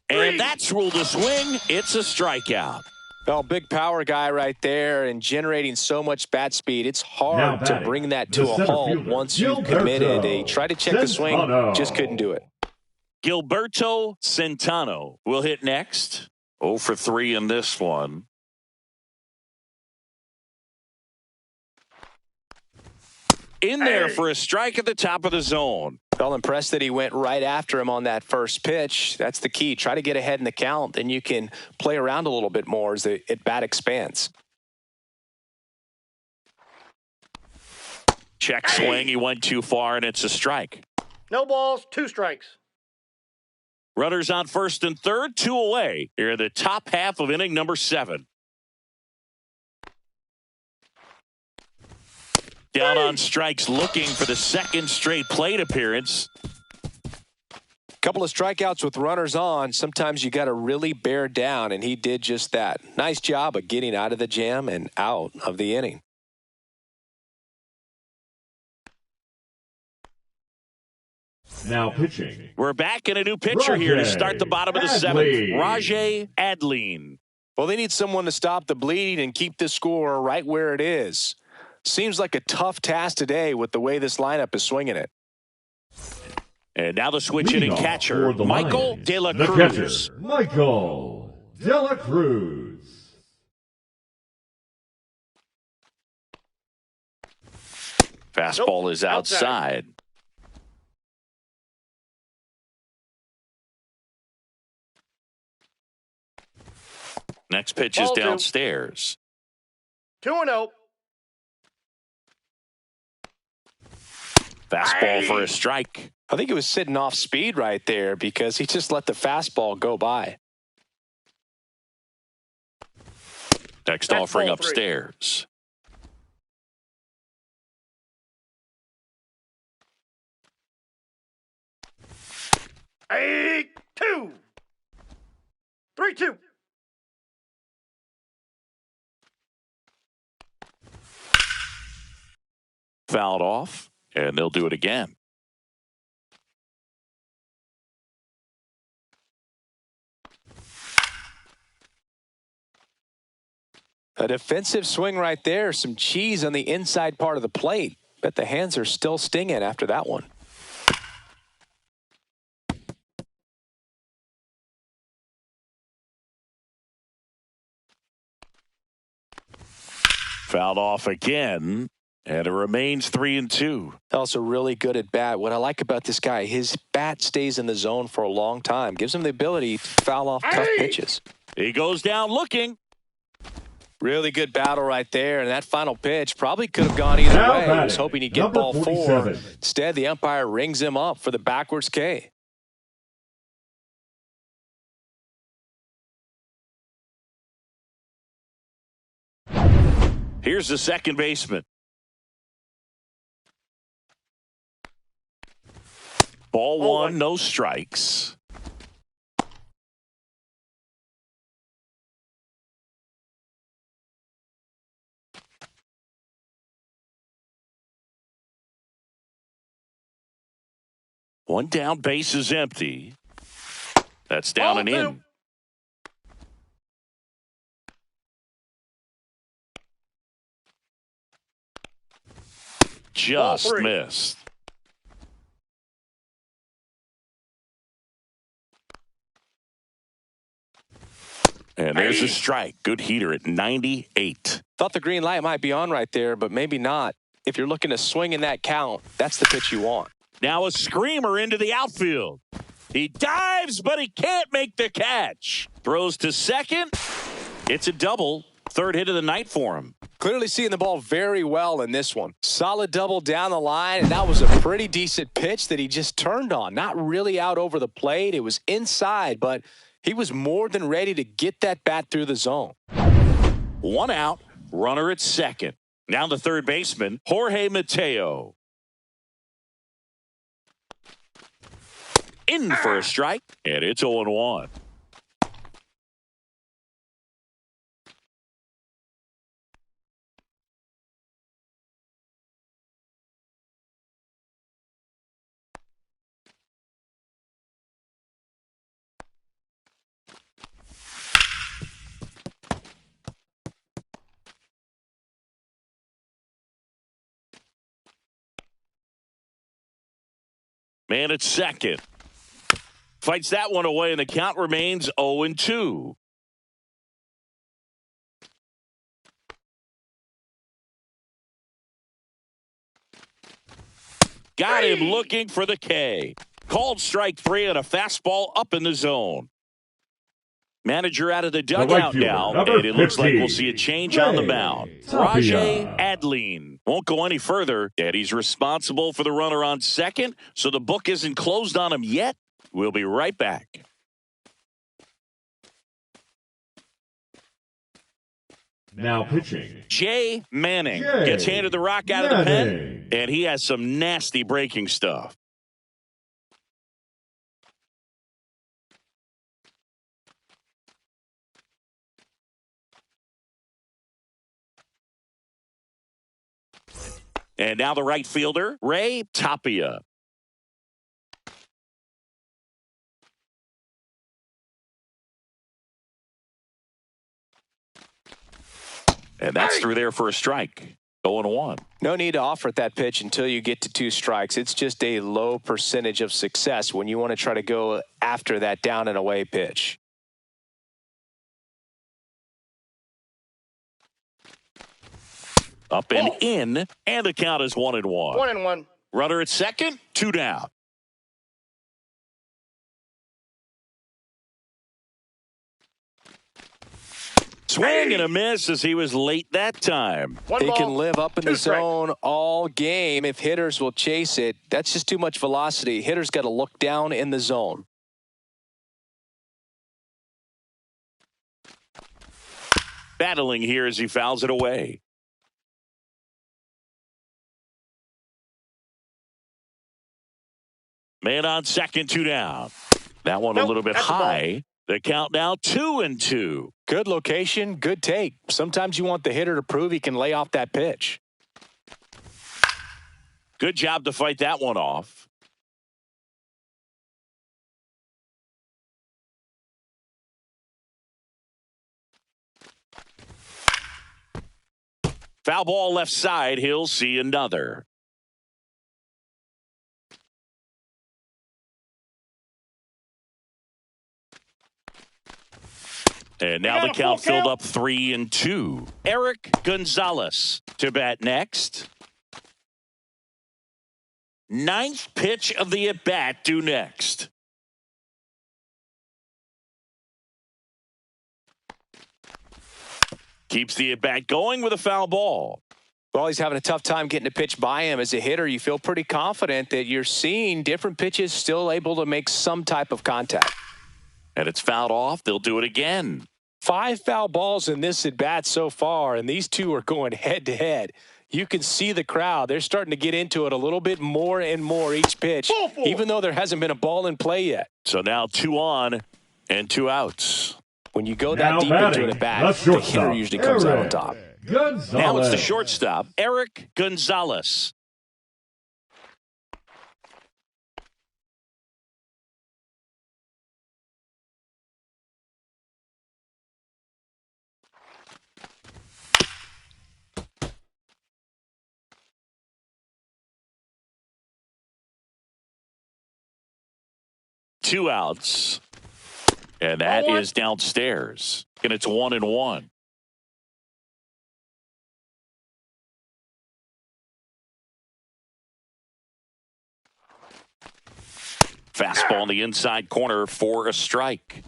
And that's ruled a swing. It's a strikeout. Oh, big power guy right there and generating so much bat speed. It's hard to bring that to a halt once you've committed. He tried to check the swing, just couldn't do it. Gilberto Centano will hit next. 0 for 3 in this one. In there for a strike at the top of the zone. Well, impressed that he went right after him on that first pitch. That's the key. Try to get ahead in the count, and you can play around a little bit more as the at-bat expands. Check swing. He went too far, and it's a strike. No balls, 2 strikes. Runners on first and third, 2 away. Here in the top half of inning number 7. Down on strikes, looking for the second straight plate appearance. Couple of strikeouts with runners on. Sometimes you got to really bear down, and he did just that. Nice job of getting out of the jam and out of the inning. Now pitching. We're back in a new pitcher here to start the bottom of the 7th. Rajay Adleen. Well, they need someone to stop the bleeding and keep the score right where it is. Seems like a tough task today with the way this lineup is swinging it. And now the switch hitting catcher, Michael De La Cruz. Michael De La Cruz. Fastball is outside. Next pitch is downstairs. 2-0. Fastball for a strike. I think he was sitting off speed right there because he just let the fastball go by. Next offering upstairs. Hey, 2. 3-2. Fouled off, and they'll do it again. A defensive swing right there. Some cheese on the inside part of the plate. Bet the hands are still stinging after that one. Fouled off again, and it remains 3-2. Also really good at bat. What I like about this guy, his bat stays in the zone for a long time. Gives him the ability to foul off tough pitches. He goes down looking. Really good battle right there, and that final pitch probably could have gone either Now way. He was batting, hoping he'd get number ball 4. 47. Instead, the umpire rings him up for the backwards K. Here's the second baseman. Ball 1, no strikes. One down, base is empty. That's down and in. Just missed. And there's a strike. Good heater at 98. Thought the green light might be on right there, but maybe not. If you're looking to swing in that count, that's the pitch you want. Now a screamer into the outfield. He dives, but he can't make the catch. Throws to second. It's a double. Third hit of the night for him. Clearly seeing the ball very well in this one. Solid double down the line, and that was a pretty decent pitch that he just turned on. Not really out over the plate. It was inside, but he was more than ready to get that bat through the zone. One out, runner at second. Now the third baseman, Jorge Mateo. In for a strike, and it's 0-1. Man at second. Fights that one away, and the count remains 0-2. Got him looking for the K. Called strike 3 on a fastball up in the zone. Manager out of the dugout now, and it looks like we'll see a change on the mound. Rajay Adline won't go any further, and he's responsible for the runner on second, so the book isn't closed on him yet. We'll be right back. Now pitching. Jay Manning gets handed the rock out of the pen, and he has some nasty breaking stuff. And now the right fielder, Ray Tapia. And that's through there for a strike. 0-1. No need to offer at that pitch until you get to 2 strikes. It's just a low percentage of success when you want to try to go after that down and away pitch. Up and in, and the count is 1-1. 1-1. Runner at second, 2 down. Swing and a miss as he was late that time. He can live up in the zone all game if hitters will chase it. That's just too much velocity. Hitters got to look down in the zone. Battling here as he fouls it away. Man on second, 2 down. That one a little bit high. The count now 2-2. Good location, good take. Sometimes you want the hitter to prove he can lay off that pitch. Good job to fight that one off. Foul ball left side. He'll see another. And now the count filled up 3-2. Eric Gonzalez to bat next. Ninth pitch of the at-bat due next. Keeps the at-bat going with a foul ball. Well, he's having a tough time getting a pitch by him. As a hitter, you feel pretty confident that you're seeing different pitches still able to make some type of contact. And it's fouled off. They'll do it again. 5 foul balls in this at-bat so far, and these two are going head-to-head. You can see the crowd. They're starting to get into it a little bit more and more each pitch, even though there hasn't been a ball in play yet. So now 2 on and 2 outs. When you go that deep into an at-bat, the hitter usually comes out on top. Gonzalez. Now it's the shortstop, Eric Gonzalez. Two outs. And that is downstairs. And it's 1-1. Fastball in the inside corner for a strike.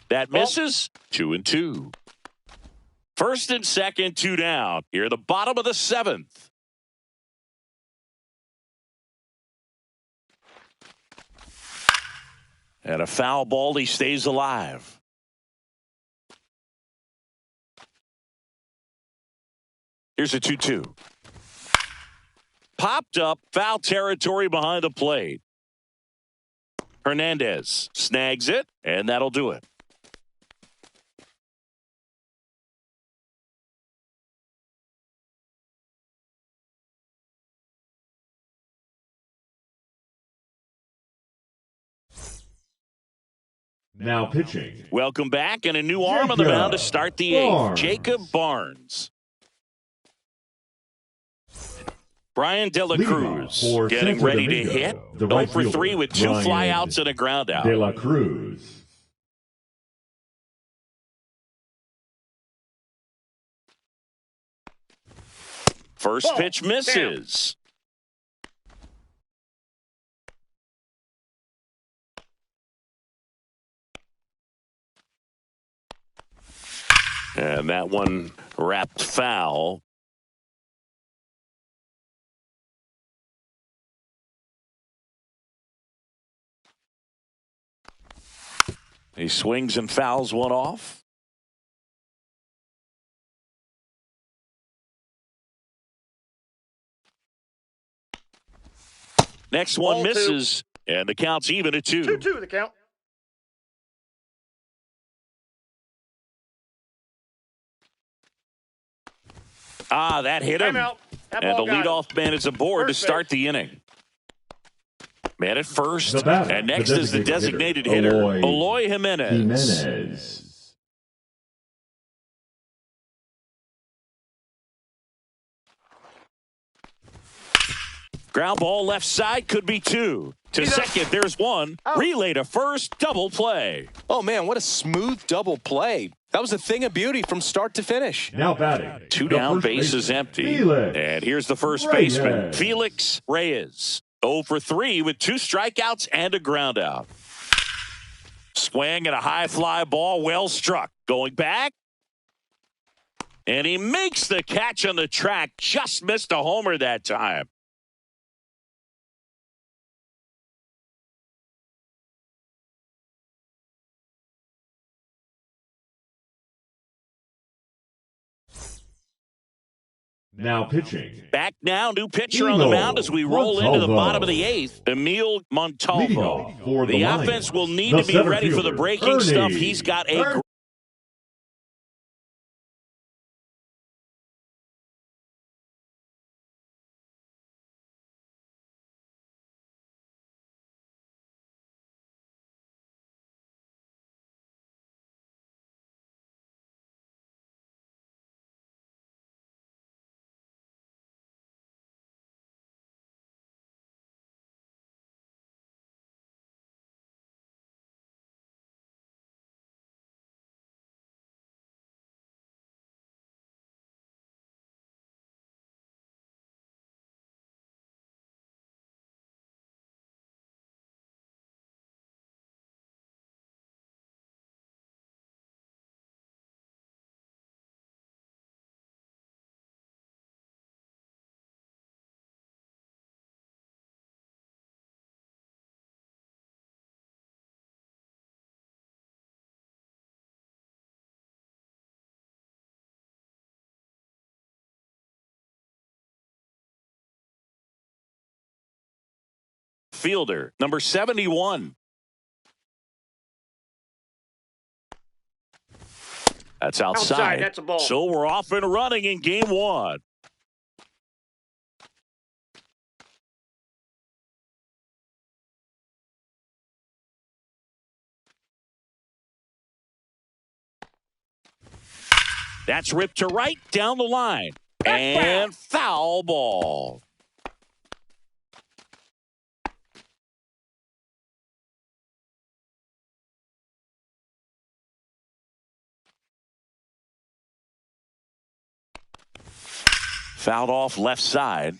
That misses. 2-2. First and second, 2 down. Here at the bottom of the 7th. And a foul ball. He stays alive. Here's a 2-2. Popped up, foul territory behind the plate. Hernandez snags it, and that'll do it. Now pitching. Welcome back, and a new arm on the mound to start the 8th. Jacob Barnes. Brian De La Cruz getting ready to hit. 0 for 3 with 2 flyouts and a ground out. De La Cruz. First pitch misses. And that one wrapped foul. He swings and fouls one off. Next one Ball misses, and the count's even at 2. 2-2 the count. Ah, that hit him. Timeout. That And the ball got him. leadoff man is aboard to First start base. the inning. Man at first. The batter, And next the is the designated designated hitter, hitter, Eloy Jimenez. Jimenez. Ground ball left side, could be 2. To second, there's 1. Relay to first, double play. Oh, man, what a smooth double play. That was a thing of beauty from start to finish. Now batting. 2 the down, first base is baseman, empty. Felix And here's the first Reyes. baseman, Felix Reyes. 0 for 3 with 2 strikeouts and a ground out. Swing and a high fly ball, well struck. Going back. And he makes the catch on the track. Just missed a homer that time. Now pitching. Back now, new pitcher on the mound as we roll into the Montalvo. bottom of the 8th. Emil Montalvo. Leading off for The the offense Lions, will need the to be center ready for the fielder, breaking stuff. Ernie He's got a fielder, number 71. That's outside. That's a ball. So we're off and running in game one. That's ripped to right down the line. And foul ball. Fouled off left side.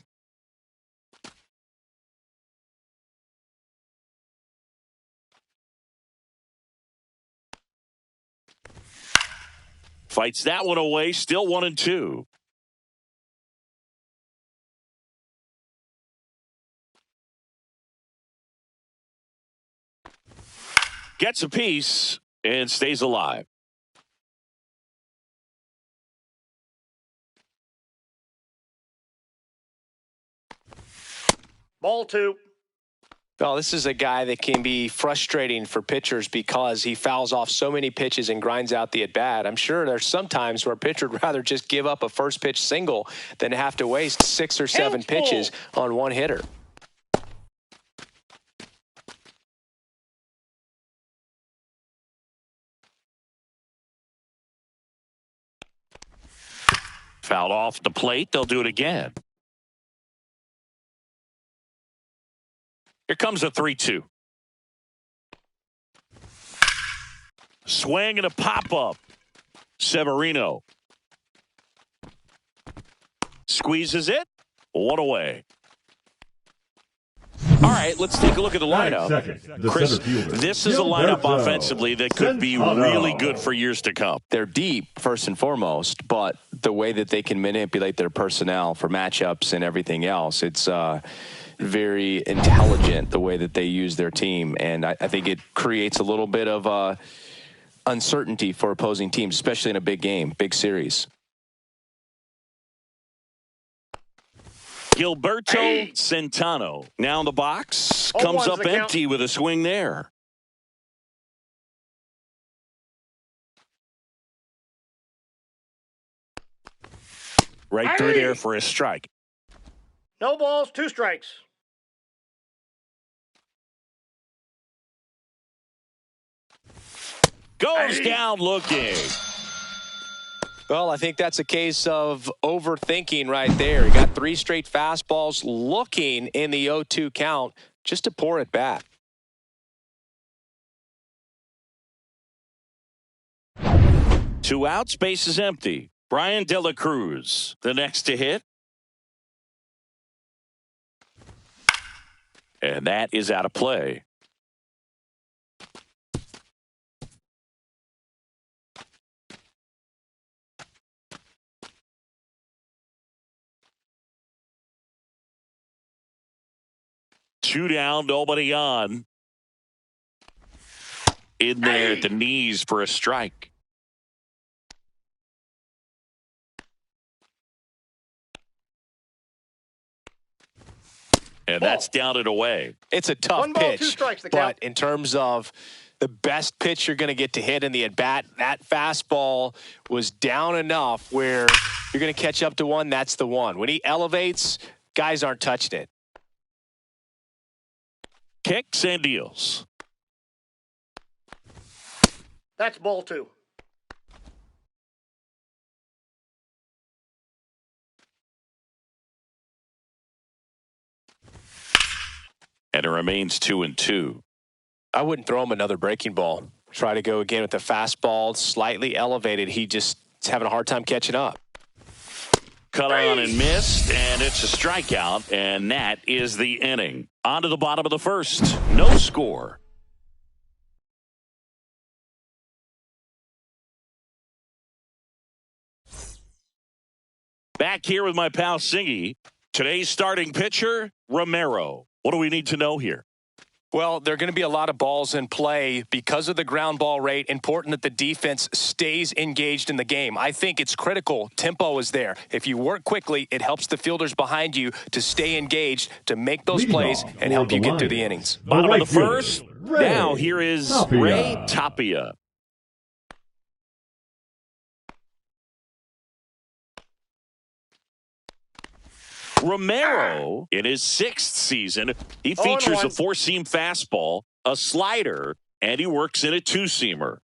Fights that one away, still 1-2. Gets a piece and stays alive. Ball 2. Well, this is a guy that can be frustrating for pitchers because he fouls off so many pitches and grinds out the at-bat. I'm sure there's some times where a pitcher would rather just give up a first-pitch single than have to waste 6 or 7 pitches on one hitter. Fouled off the plate. They'll do it again. Here comes a 3-2. Swing and a pop-up. Severino. Squeezes it. One away. All right, let's take a look at the lineup. Chris, this is a lineup offensively that could be really good for years to come. They're deep, first and foremost, but the way that they can manipulate their personnel for matchups and everything else, it's very intelligent the way that they use their team. And I think it creates a little bit of uncertainty for opposing teams, especially in a big game, big series. Gilberto Centano now in the box. Comes up empty with a swing there. Right through there for a strike. No balls, 2 strikes. Goes down looking. Well, I think that's a case of overthinking right there. He got 3 straight fastballs looking in the 0-2 count just to pour it back. Two outs, base is empty. Brian De La Cruz, the next to hit. And that is out of play. Two down, nobody on. In there at the knees for a strike. And that's down and away. It's a tough 1 ball, pitch, 2 strikes, but in terms of the best pitch you're going to get to hit in the at-bat, that fastball was down enough where you're going to catch up to one, that's the one. When he elevates, guys aren't touching it. Kicks and deals. That's ball 2. And it remains 2-2. I wouldn't throw him another breaking ball. Try to go again with the fastball, slightly elevated. He just is having a hard time catching up. Cut on and missed, and it's a strikeout, and that is the inning. On to the bottom of the first. No score. Back here with my pal Singy. Today's starting pitcher, Romero. What do we need to know here? Well, there are going to be a lot of balls in play because of the ground ball rate. Important that the defense stays engaged in the game. I think it's critical. Tempo is there. If you work quickly, it helps the filders behind you to stay engaged, to make those plays, and help you get through the innings. Bottom of the first. Now here is Ray Tapia. Romero, in his 6th season, he features a four-seam fastball, a slider, and he works in a two-seamer.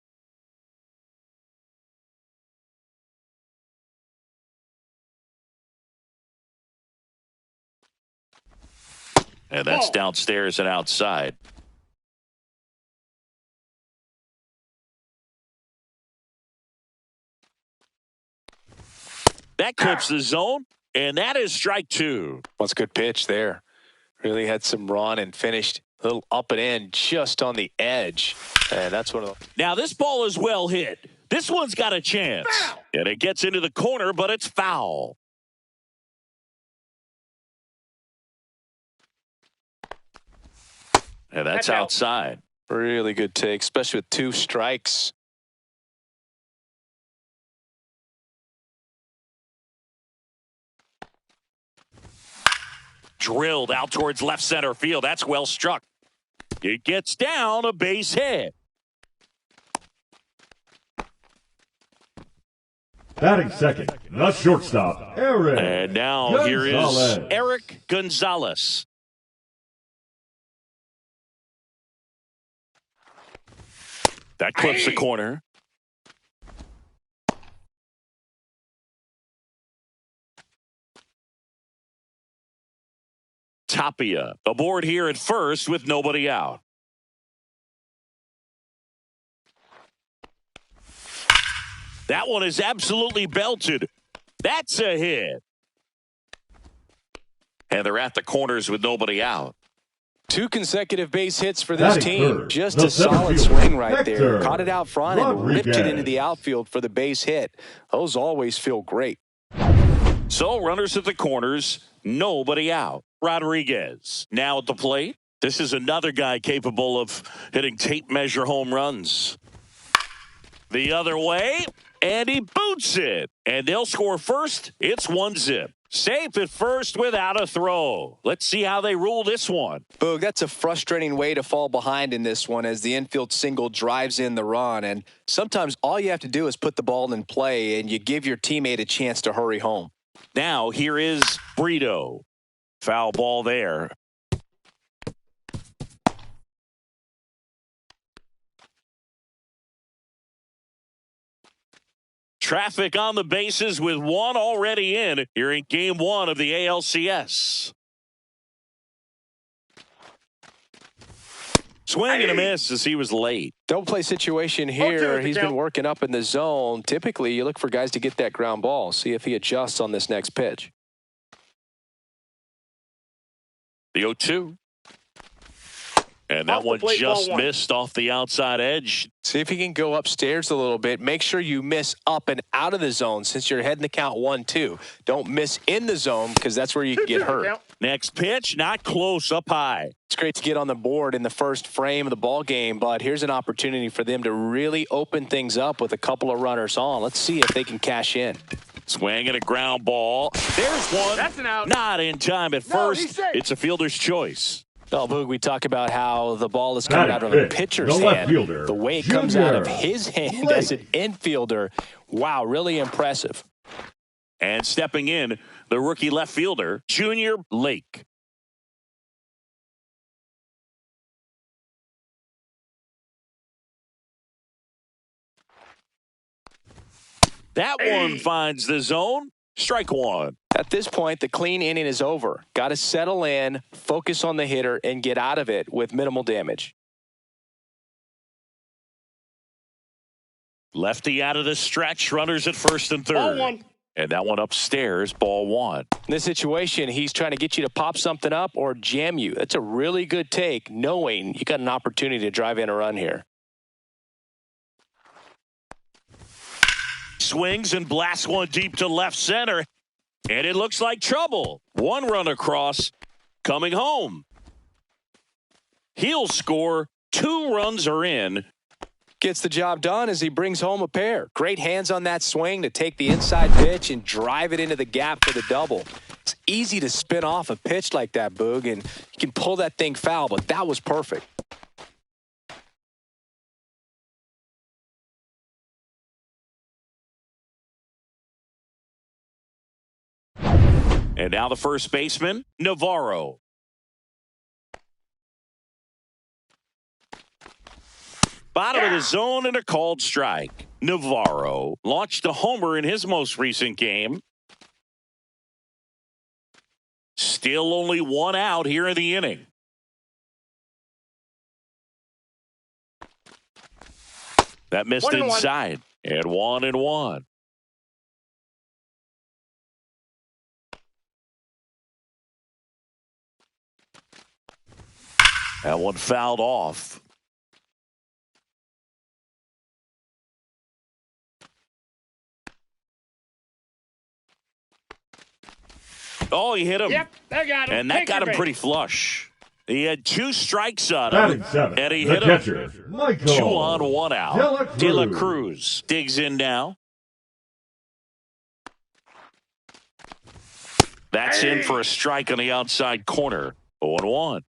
And that's downstairs and outside. That clips the zone. And that is strike 2. That's a good pitch there. Really had some run and finished a little up and in just on the edge. And that's one of the... Now this ball is well hit. This one's got a chance. Foul. And it gets into the corner, but it's foul. And that's outside. Really good take, especially with 2 strikes. Drilled out towards left center field. That's well struck. It gets down, a base hit. Batting second, the shortstop, Eric. And now here is Eric Gonzalez. That clips the corner. Tapia aboard here at first with nobody out. That one is absolutely belted. That's a hit. And they're at the corners with nobody out. 2 consecutive base hits for this team. Just a solid swing right there. Caught it out front and ripped it into the outfield for the base hit. Those always feel great. So runners at the corners, nobody out. Rodriguez now at the plate. This is another guy capable of hitting tape measure home runs. The other way, and he boots it. And they'll score first. It's 1-0. Safe at first without a throw. Let's see how they rule this one. Boog, that's a frustrating way to fall behind in this one as the infield single drives in the run. And sometimes all you have to do is put the ball in play and you give your teammate a chance to hurry home. Now here is Brito. Foul ball there. Traffic on the bases with one already in here in game 1 of the ALCS. Swing and a miss as he was late. Double play situation here. He's been working up in the zone. Typically, you look for guys to get that ground ball. See if he adjusts on this next pitch. The 0-2. And that one just missed off the outside edge. See if he can go upstairs a little bit. Make sure you miss up and out of the zone since you're heading the count 1-2. Don't miss in the zone because that's where you can get hurt. Next pitch, not close, up high. It's great to get on the board in the first frame of the ball game, but here's an opportunity for them to really open things up with a couple of runners on. Let's see if they can cash in. Swing and a ground ball. There's one. That's an out. Not in time at first. It's a fielder's choice. Oh, Boog, we talk about how the ball is coming out of a pitcher's hand. The way it comes out of his hand as an infielder. Wow, really impressive. And stepping in, the rookie left fielder, Junior Lake. That one finds the zone. Strike 1. At this point, the clean inning is over. Got to settle in, focus on the hitter, and get out of it with minimal damage. Lefty out of the stretch. Runners at first and third. Ball 1. And that one upstairs, ball 1. In this situation, he's trying to get you to pop something up or jam you. That's a really good take, knowing you got an opportunity to drive in a run here. Swings and blasts one deep to left center. And it looks like trouble. One run across, coming home. He'll score. 2 runs are in. Gets the job done as he brings home a pair. Great hands on that swing to take the inside pitch and drive it into the gap for the double. It's easy to spin off a pitch like that, Boog, and you can pull that thing foul, but that was perfect. And now the first baseman, Navarro. Bottom of the zone and a called strike. Navarro launched a homer in his most recent game. Still only 1 out here in the inning. That missed inside. And 1-1. That one fouled off. Oh, he hit him. Yep, they got him. And that got him pretty flush. He had 2 strikes on him. And he hit him. 2 on, 1 out. De La Cruz digs in now. That's in for a strike on the outside corner. 0-1.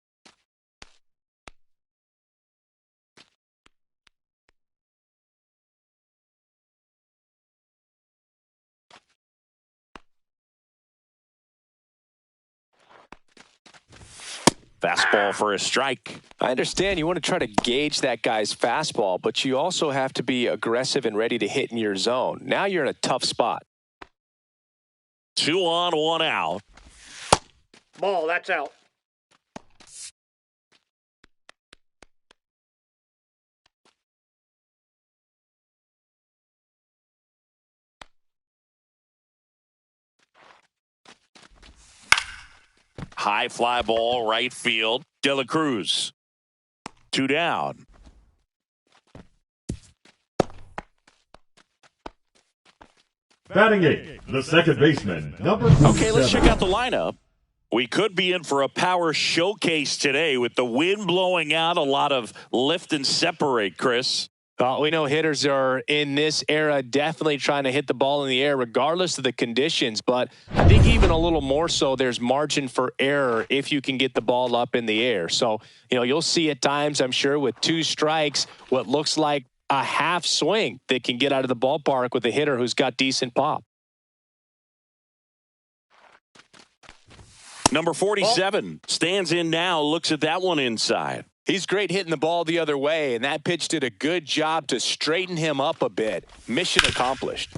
Fastball for a strike. I understand you want to try to gauge that guy's fastball, but you also have to be aggressive and ready to hit in your zone. Now you're in a tough spot. 2 on, 1 out. Ball, that's out. High fly ball, right field. De La Cruz. 2 down. Batting 8, the second baseman, number 7. Okay, let's check out the lineup. We could be in for a power showcase today with the wind blowing out, a lot of lift and separate, Chris. We know hitters are in this era definitely trying to hit the ball in the air regardless of the conditions, but I think even a little more so there's margin for error if you can get the ball up in the air. So, you'll see at times, I'm sure, with 2 strikes, what looks like a half swing that can get out of the ballpark with a hitter who's got decent pop. Number 47 stands in now, looks at that one inside. He's great hitting the ball the other way, and that pitch did a good job to straighten him up a bit. Mission accomplished.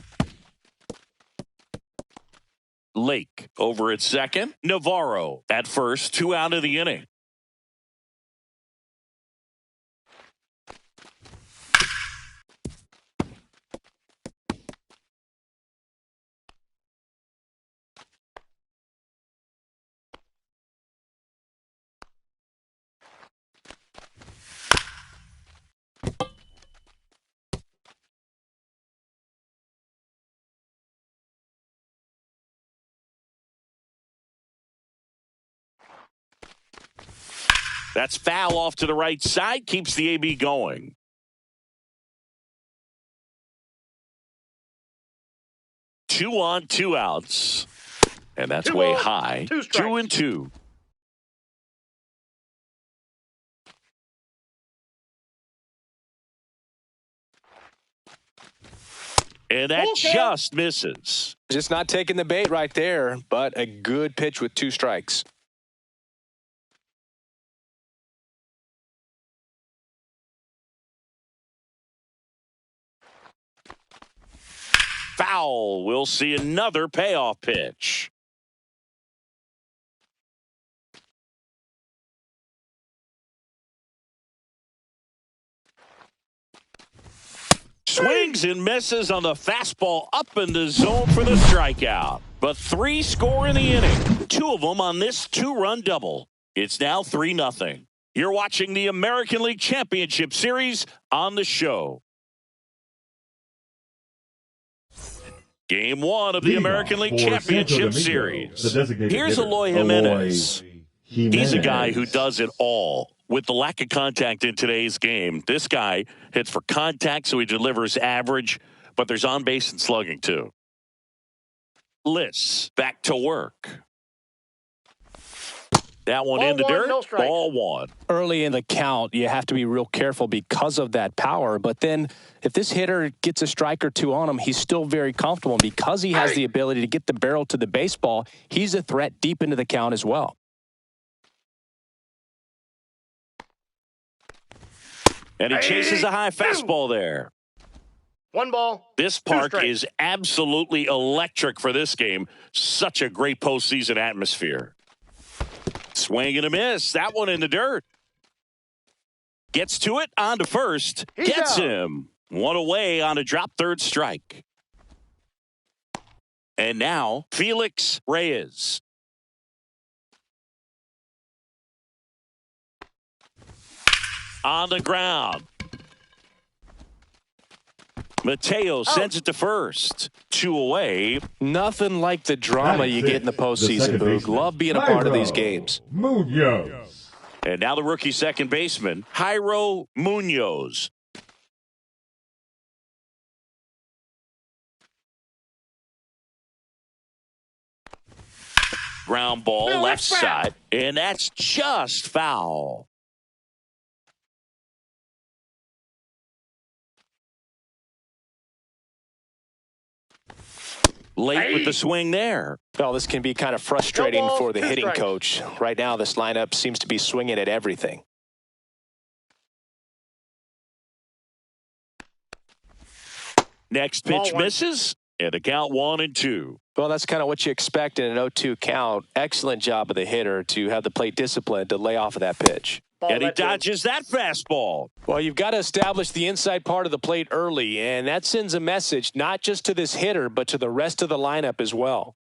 Lake over at second. Navarro at first, 2 out of the inning. That's foul off to the right side, keeps the AB going. Two on, 2 outs. And that's 2 way balls, high. 2 strikes. 2-2. And that just misses. Just not taking the bait right there, but a good pitch with 2 strikes. Foul. We'll see another payoff pitch. Swings and misses on the fastball up in the zone for the strikeout. But 3 score in the inning. 2 of them on this 2-run double. It's now 3-0. You're watching the American League Championship Series on the show. Game 1 of the American League Championship Series. Here's Eloy Jimenez. He's a guy who does it all. with the lack of contact in today's game, this guy hits for contact, so he delivers average, but there's on base and slugging too. Liss back to work. That one in the dirt, ball one. Early in the count, you have to be real careful because of that power. But then if this hitter gets a strike or two on him, he's still very comfortable. And because he has the ability to get the barrel to the baseball, he's a threat deep into the count as well. And he chases a high fastball there. 1 ball. This park is absolutely electric for this game. Such a great postseason atmosphere. Swing and a miss. That one in the dirt. Gets to it, on to first. Gets him. One away on a drop third strike. And now, Felix Reyes. On the ground. Mateo sends it to first. 2 away. Nothing like the drama you get in the postseason, Boog. Love being a part of these games. Munoz. And now the rookie second baseman, Jairo Munoz. Ground ball, left side, and that's just foul. Late with the swing there. Well, this can be kind of frustrating for the hitting coach. Right now, this lineup seems to be swinging at everything. Next pitch misses, and a count 1-2. Well, that's kind of what you expect in an 0-2 count. Excellent job of the hitter to have the plate discipline to lay off of that pitch. And he dodges that fastball. Well, you've got to establish the inside part of the plate early, and that sends a message not just to this hitter, but to the rest of the lineup as well.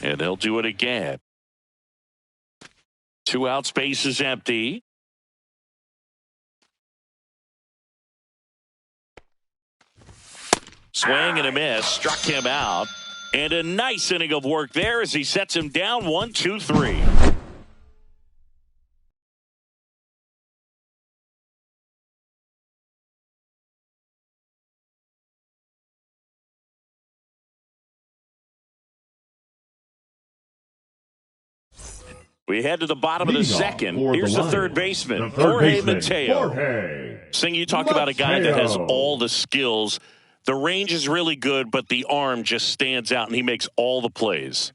And they'll do it again. 2 out, space is empty. Swing and a miss, struck him out. And a nice inning of work there as he sets him down 1-2-3. We head to the bottom of the second. Here's the third baseman, Jorge Mateo. Sing, you talk about a guy that has all the skills. The range is really good, but the arm just stands out, and he makes all the plays.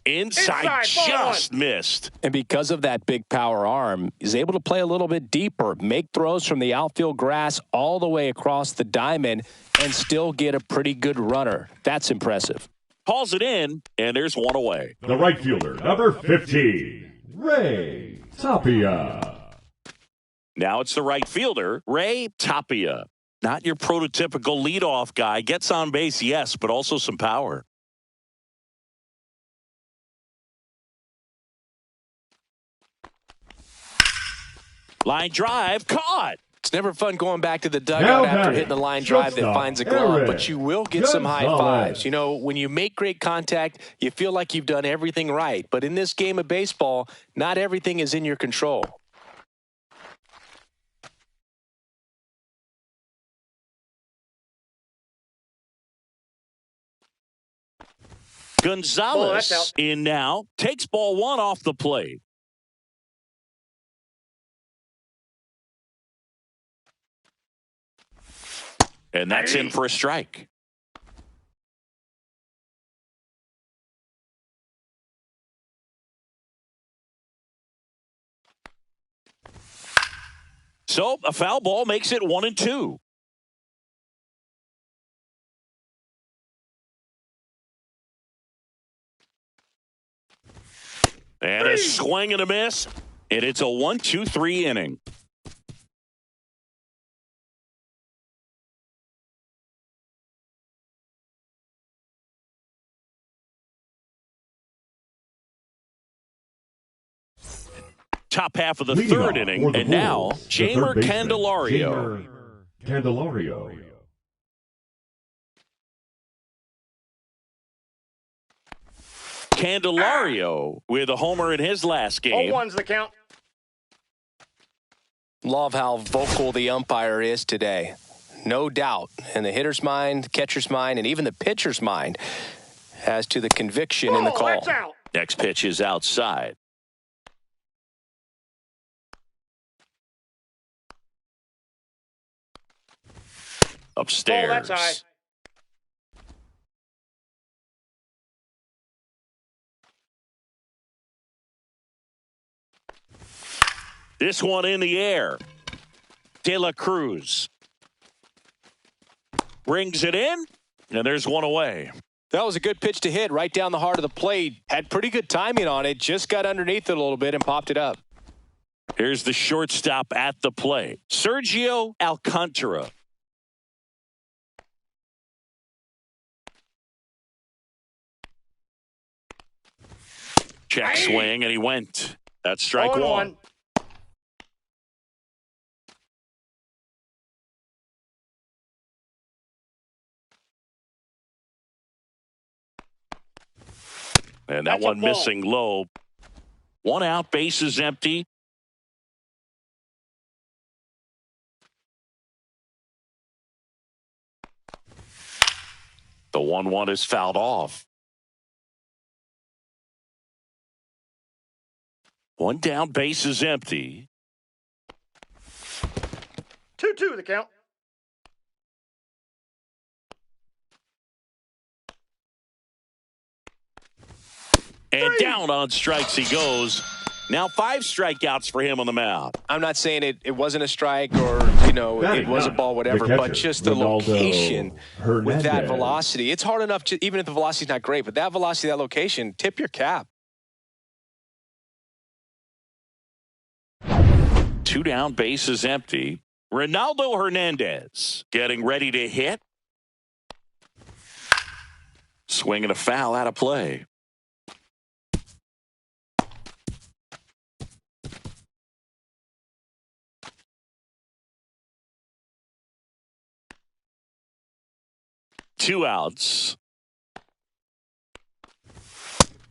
Inside just missed. And because of that big power arm, he's able to play a little bit deeper, make throws from the outfield grass all the way across the diamond, and still get a pretty good runner. That's impressive. Calls it in, and there's one away. The right fielder, number 15, Ray Tapia. Now it's the right fielder, Ray Tapia. Not your prototypical leadoff guy. Gets on base, yes, but also some power. Line drive, caught. It's never fun going back to the dugout after hitting the line drive that finds a glove, but you will get some high fives. You know, when you make great contact, you feel like you've done everything right. But in this game of baseball, not everything is in your control. Gonzalez in now, takes ball 1 off the plate. And that's in for a strike. So a foul ball makes it 1-2. And a swing and a miss. And it's a 1-2-3 inning. Top half of the third inning, and now Jeimer Candelario. Candelario. Candelario with a homer in his last game. 0-1's the count. Love how vocal the umpire is today. No doubt in the hitter's mind, the catcher's mind, and even the pitcher's mind as to the conviction in the call. That's out. Next pitch is outside. Upstairs. That's high. This one in the air. De La Cruz brings it in, and there's one away. That was a good pitch to hit right down the heart of the plate. Had pretty good timing on it. Just got underneath it a little bit and popped it up. Here's the shortstop at the plate, Sergio Alcantara. Check swing, and he went. That's strike one. And that one missing low. One out, base is empty. The 1-1 is fouled off. One down, base is empty. 2-2 the count. And down on strikes he goes. Now 5 strikeouts for him on the mound. I'm not saying it wasn't a strike or, it was a ball, whatever, but just the location with that velocity. It's hard enough, even if the velocity's not great, but that velocity, that location, tip your cap. 2 down, base is empty. Ronaldo Hernandez getting ready to hit. Swinging a foul out of play. Two outs.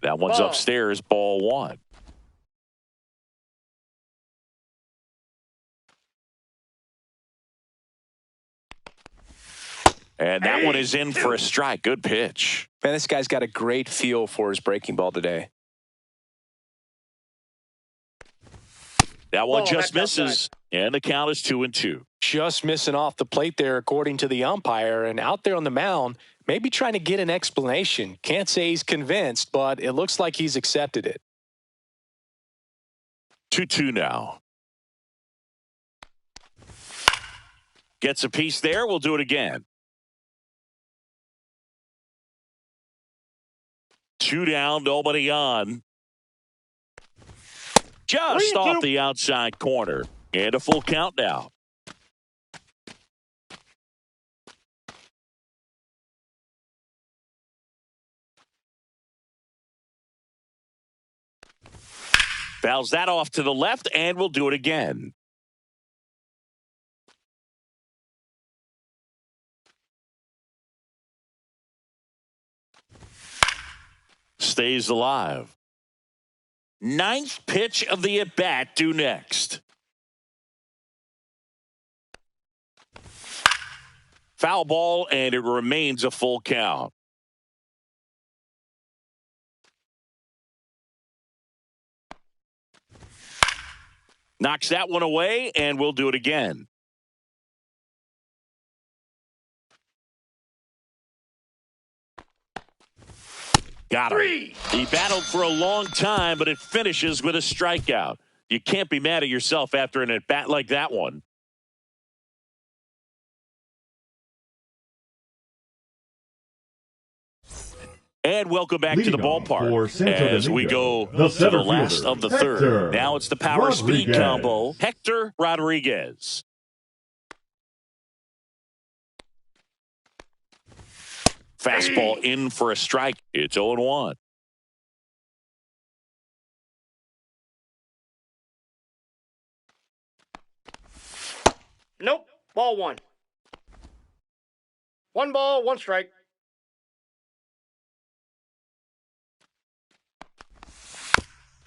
That one's upstairs, ball 1. And that one is in for a strike. Good pitch. Man, this guy's got a great feel for his breaking ball today. That one just misses, and the count is 2-2. Just missing off the plate there, according to the umpire, and out there on the mound, maybe trying to get an explanation. Can't say he's convinced, but it looks like he's accepted it. 2-2 now. Gets a piece there. We'll do it again. 2 down, nobody on. Just off the outside corner. And a full count now. Fouls that off to the left, and we'll do it again. Stays alive. 9th pitch of the at-bat due next. Foul ball, and it remains a full count. Knocks that one away, and we'll do it again. Got him. 3. He battled for a long time, but it finishes with a strikeout. You can't be mad at yourself after an at-bat like that one. And welcome back to the ballpark as we go to the last of the third. Now it's the power speed combo. Hector Rodriguez. Fastball in for a strike. It's 0-1. Nope. Ball 1. 1 ball, 1 strike.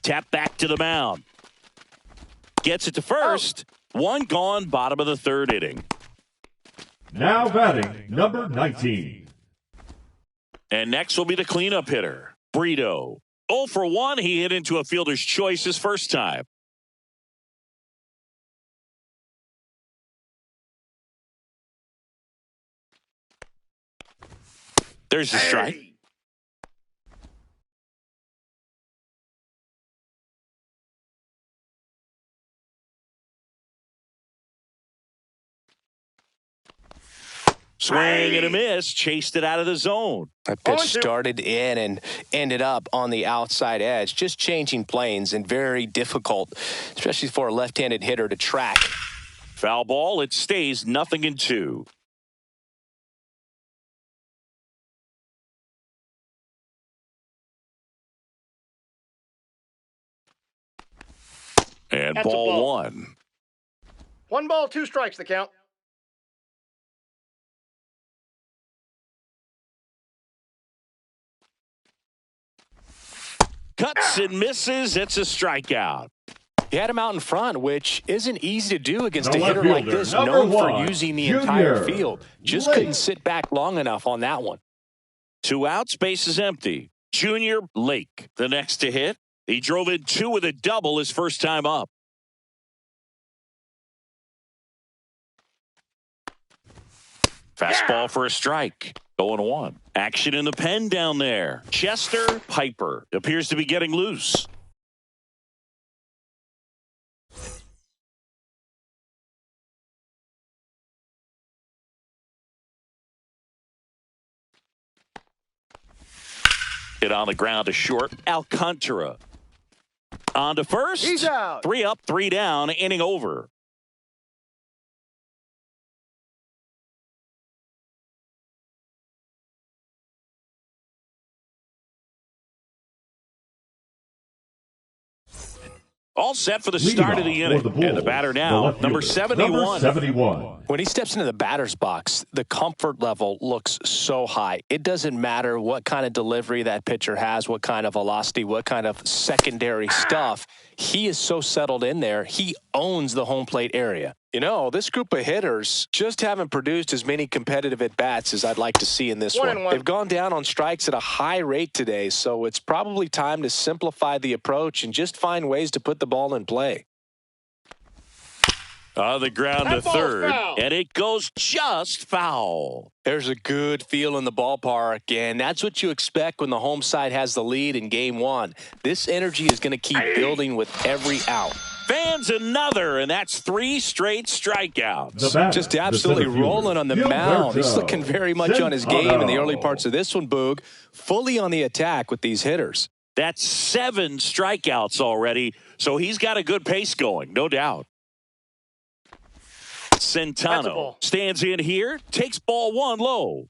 Tap back to the mound. Gets it to first. One gone, bottom of the third inning. Now batting, number 19. And next will be the cleanup hitter, Brito. 0 for 1. He hit into a fielder's choice his first time. There's the strike. Swing and a miss. Chased it out of the zone. That pitch started in and ended up on the outside edge. Just changing planes and very difficult, especially for a left-handed hitter to track. Foul ball. It stays 0-2. And That's ball 1. 1 ball, 2 strikes, the count. Cuts and misses. It's a strikeout. He had him out in front, which isn't easy to do against The a hitter left like fielder, this, number known for 1, using the Junior entire field. Just Lake. couldn't sit back long enough on that one. 2 outs, base is empty. Junior Lake, the next to hit. He drove in 2 with a double his first time up. Fastball for a strike. 0-1. Action in the pen down there. Chester Piper appears to be getting loose. Hit on the ground to short. Alcantara. On to first. He's out. 3 up, 3 down. Inning over. All set for the start of the inning. And the batter now, number 71. When he steps into the batter's box, the comfort level looks so high. It doesn't matter what kind of delivery that pitcher has, what kind of velocity, what kind of secondary stuff. He is so settled in there. He owns the home plate area. You know, this group of hitters just haven't produced as many competitive at-bats as I'd like to see in this one. They've gone down on strikes at a high rate today, so it's probably time to simplify the approach and just find ways to put the ball in play. On the ground to third, and it goes just foul. There's a good feel in the ballpark, and that's what you expect when the home side has the lead in game 1. This energy is going to keep building with every out. Fans another, and that's 3 straight strikeouts. Just absolutely rolling on the mound. He's looking very much on his game in the early parts of this one, Boog. Fully on the attack with these hitters. That's 7 strikeouts already, so he's got a good pace going, no doubt. Centeno stands in here, takes ball 1 low.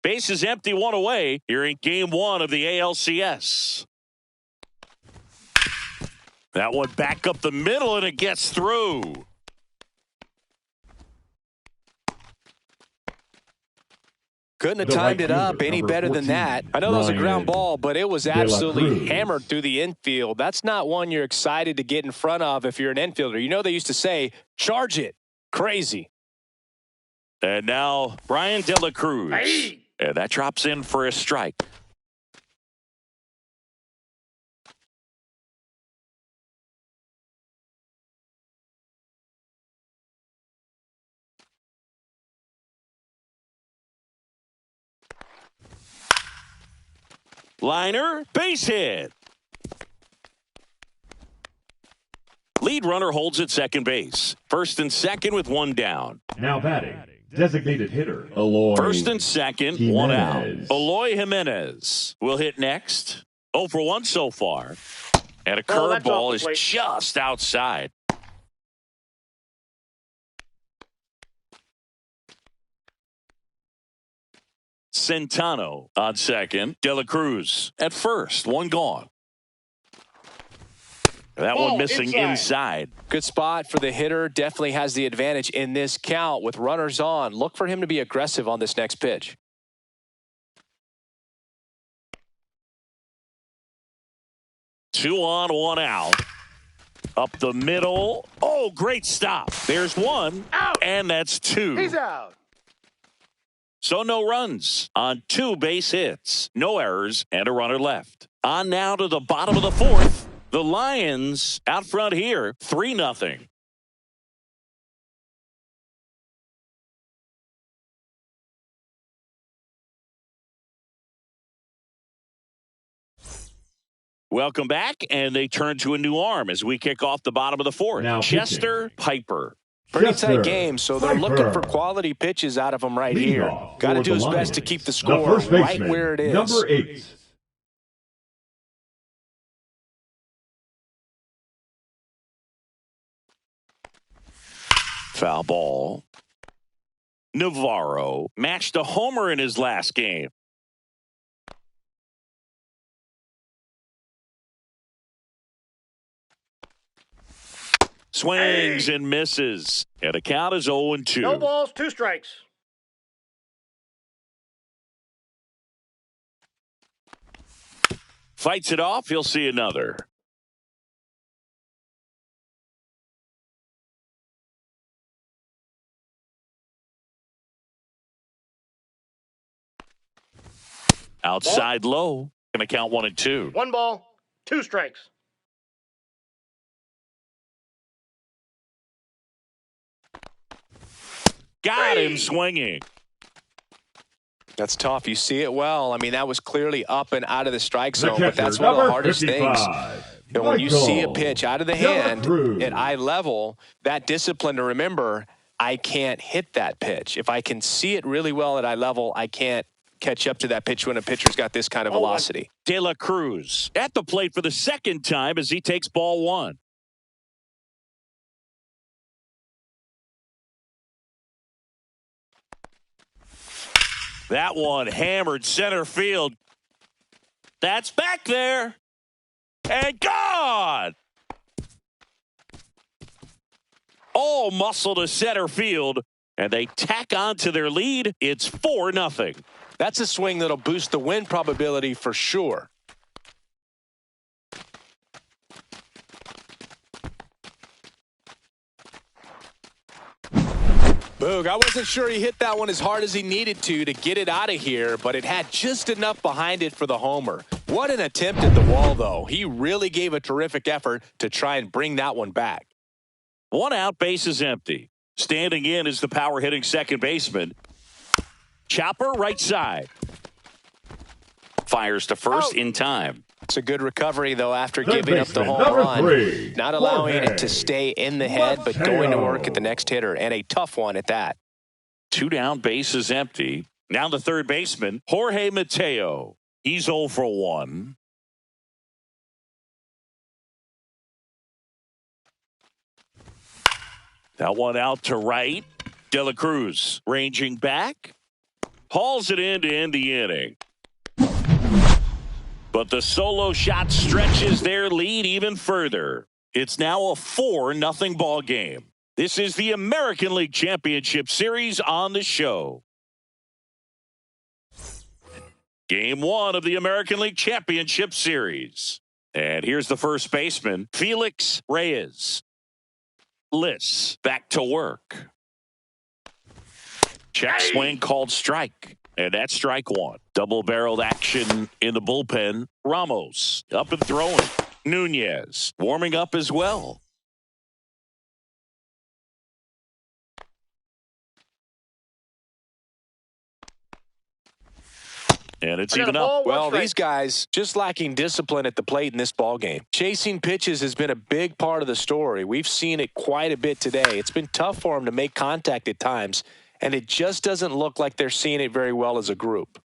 Base is empty, 1 away here in game 1 of the ALCS. That one back up the middle, and it gets through. Couldn't have timed it up any better than that. I know that was a ground ball, but it was absolutely hammered through the infield. That's not one you're excited to get in front of if you're an infielder. You know they used to say, charge it. Crazy. And now Brian De La Cruz. And that drops in for a strike. Liner, base hit. Lead runner holds at second base. First and second with 1 down. Now batting, designated hitter, Eloy. First and second, Jimenez. 1 out. Eloy Jimenez will hit next. 0 for 1 so far. And a curveball is just outside. Centeno on second. De La Cruz at first. 1 gone. That one missing inside. Good spot for the hitter. Definitely has the advantage in this count with runners on. Look for him to be aggressive on this next pitch. 2 on, 1 out. Up the middle. Oh, great stop. There's 1. Out. And that's 2. He's out. So no runs on 2 base hits. No errors and a runner left. On now to the bottom of the 4th. The Lions out front here, 3-0. Welcome back, and they turn to a new arm as we kick off the bottom of the 4th. Now Chester Piper. Pretty tight game, so they're looking for quality pitches out of him right here. Got to do his best to keep the score right where it is. Number 8. Foul ball. Navarro matched a homer in his last game. Swings and misses. And the count is 0-2. No balls, 2 strikes. Fights it off. He'll see another. Outside low. Going to count 1 and 2. 1 ball, 2 strikes. Got him swinging. That's tough. You see it well. I mean, that was clearly up and out of the strike zone, but that's one of the hardest 55. things. You know, when you see a pitch out of the hand at eye level, that discipline to remember, I can't hit that pitch. If I can see it really well at eye level, I can't catch up to that pitch when a pitcher's got this kind of velocity. De La Cruz at the plate for the 2nd time as he takes ball 1. That one hammered center field. That's back there. And gone. All muscle to center field. And they tack on to their lead. It's 4-0. That's a swing that'll boost the win probability for sure. Boog, I wasn't sure he hit that one as hard as he needed to get it out of here, but it had just enough behind it for the homer. What an attempt at the wall, though. He really gave a terrific effort to try and bring that one back. 1 out, base is empty. Standing in is the power-hitting second baseman. Chopper right side. Fires to first in time. It's a good recovery, though, after giving up the home run. Not allowing it to stay in the head, but going to work at the next hitter, and a tough one at that. 2 down, base is empty. Now the third baseman, Jorge Mateo. He's 0 for 1. That one out to right. De La Cruz ranging back. Hauls it in to end the inning. But the solo shot stretches their lead even further. It's now a 4-0 ball game. This is the American League Championship Series on the show. Game 1 of the American League Championship Series. And here's the first baseman, Felix Reyes. Liss back to work. Check swing called strike. And that's strike 1. Double-barreled action in the bullpen. Ramos up and throwing. Nunez warming up as well. And it's even up. Well, these guys just lacking discipline at the plate in this ball game. Chasing pitches has been a big part of the story. We've seen it quite a bit today. It's been tough for them to make contact at times, and it just doesn't look like they're seeing it very well as a group.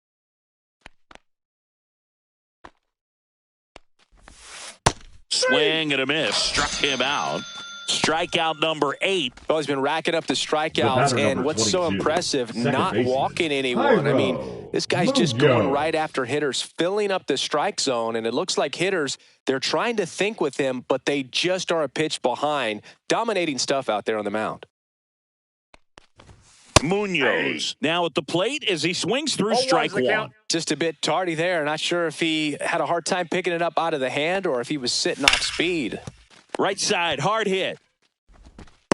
Swing and a miss. Struck him out. Strikeout number 8. Well, he's been racking up the strikeouts, and what's so impressive, not walking anyone. I mean, this guy's just going right after hitters, filling up the strike zone, and it looks like hitters, they're trying to think with him, but they just are a pitch behind. Dominating stuff out there on the mound. Munoz now at the plate as he swings through strike one. Just a bit tardy there. Not sure if he had a hard time picking it up out of the hand or if he was sitting off speed. Right side, hard hit.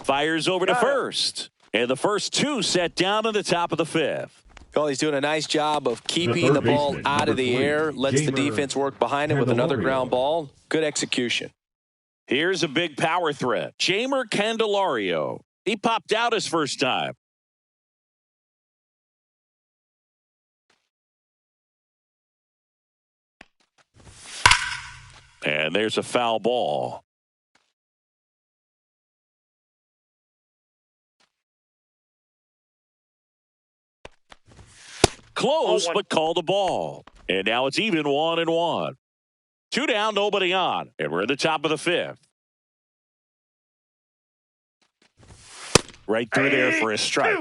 Fires over to first. And the first two set down in the top of the fifth. Well, he's doing a nice job of keeping the ball out of the air. Lets the defense work behind him with another ground ball. Good execution. Here's a big power threat. Jeimer Candelario. He popped out his first time. And there's a foul ball. Close, but called a ball. And now it's even 1-1. 2 down, nobody on. And we're in the top of the fifth. Right through there for a strike.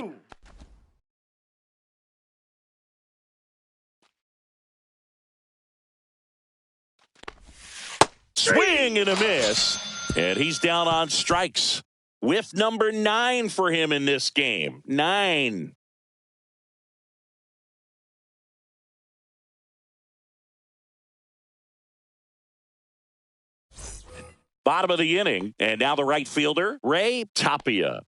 Swing and a miss. And he's down on strikes. Whiff number 9 for him in this game. 9. Bottom of the inning. And now the right fielder, Ray Tapia.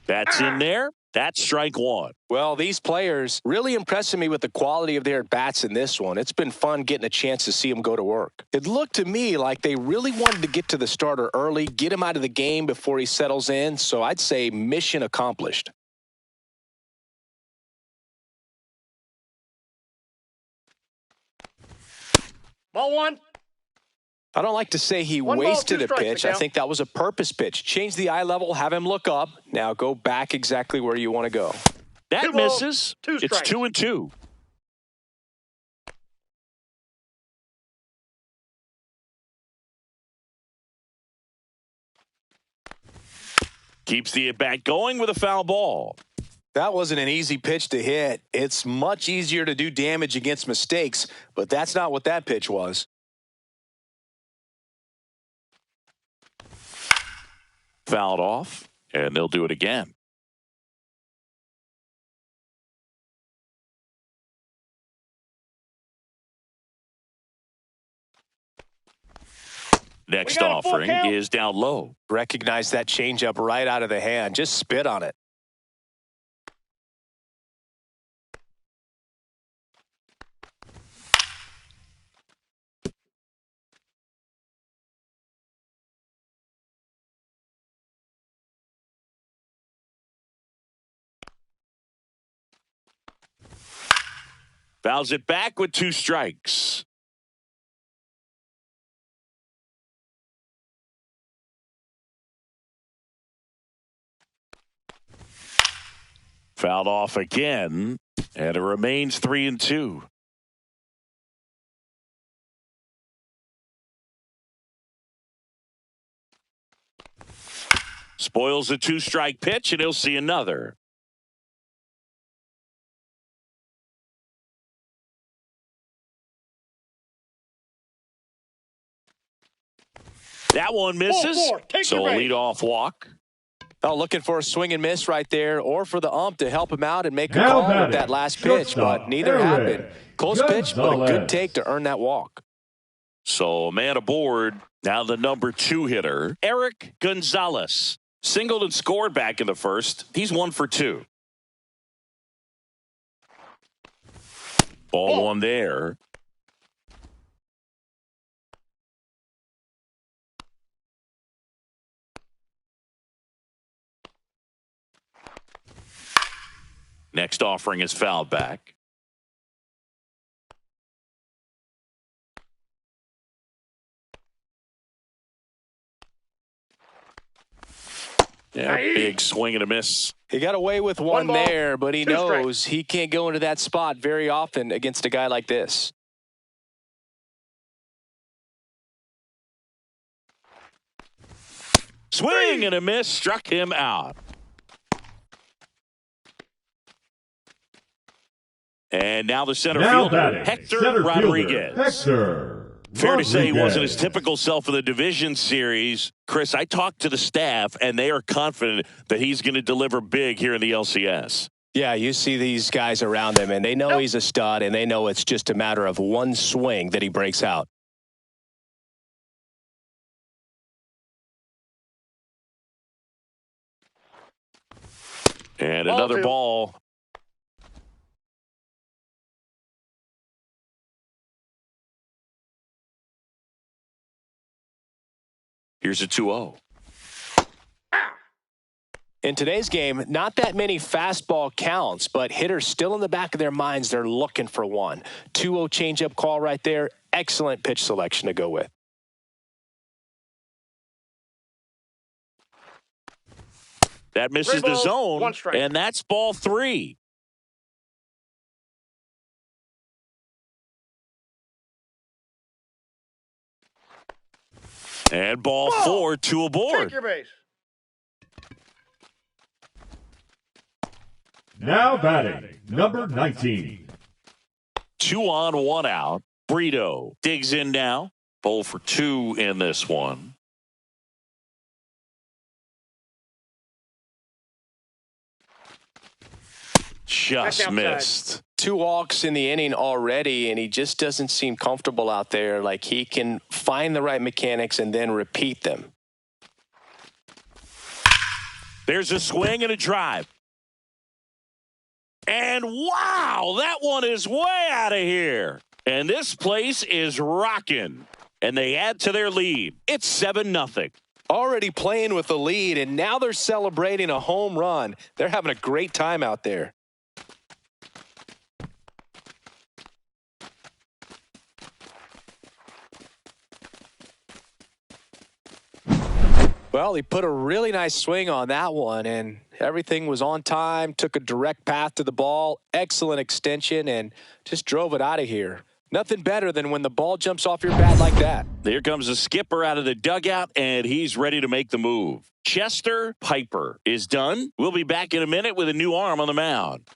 That's in there. That's strike one. Well, these players really impressing me with the quality of their at-bats in this one. It's been fun getting a chance to see them go to work. It looked to me like they really wanted to get to the starter early, get him out of the game before he settles in. So I'd say mission accomplished. Ball one. I don't like to say he wasted a pitch. I think that was a purpose pitch. Change the eye level, have him look up. Now go back exactly where you want to go. That misses. It's 2-2. Keeps the at-bat going with a foul ball. That wasn't an easy pitch to hit. It's much easier to do damage against mistakes, but that's not what that pitch was. Fouled off, and they'll do it again. Next offering is down low. Recognize that changeup right out of the hand. Just spit on it. Fouls it back with 2 strikes. Fouled off again, and it remains 3-2. Spoils a 2-strike pitch, and he'll see another. That one misses, so a leadoff walk. Oh, looking for a swing and miss right there, or for the ump to help him out and make a call with that last pitch, but neither happened. Close pitch, but a good take to earn that walk. So a man aboard. Now the number 2 hitter, Eric Gonzalez. Singled and scored back in the first. He's 1 for 2. Ball one there. Next offering is fouled back. Yeah, big swing and a miss. He got away with one there, but he knows he can't go into that spot very often against a guy like this. Swing and a miss, struck him out. And now the center fielder, Hector Rodriguez. Hector Fair to say he wasn't his typical self in the division series. Chris, I talked to the staff, and they are confident that he's going to deliver big here in the LCS. Yeah, you see these guys around him, and they know he's a stud, and they know it's just a matter of one swing that he breaks out. And another ball. Here's a 2-0. In today's game, not that many fastball counts, but hitters still in the back of their minds, they're looking for one. 2-0 changeup call right there. Excellent pitch selection to go with. That misses the zone, and that's ball 3. And ball 4, 2 aboard. Take your base. Now batting, number 19. 2 on, 1 out. Brito digs in now. 0 for 2 in this one. Just missed. 2 walks in the inning already, and he just doesn't seem comfortable out there. Like he can find the right mechanics and then repeat them. There's a swing and a drive. And wow, that one is way out of here. And this place is rocking. And they add to their lead. It's 7-0. Already playing with the lead, and now they're celebrating a home run. They're having a great time out there. Well, he put a really nice swing on that one, and everything was on time, took a direct path to the ball, excellent extension, and just drove it out of here. Nothing better than when the ball jumps off your bat like that. Here comes the skipper out of the dugout, and he's ready to make the move. Chester Piper is done. We'll be back in a minute with a new arm on the mound.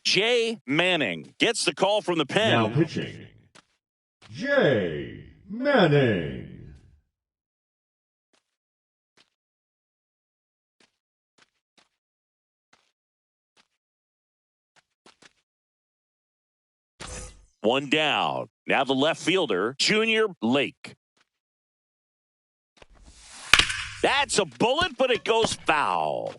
Jay Manning gets the call from the pen. Now pitching, Jay Manning. One down. Now the left fielder, Junior Lake. That's a bullet, but it goes foul.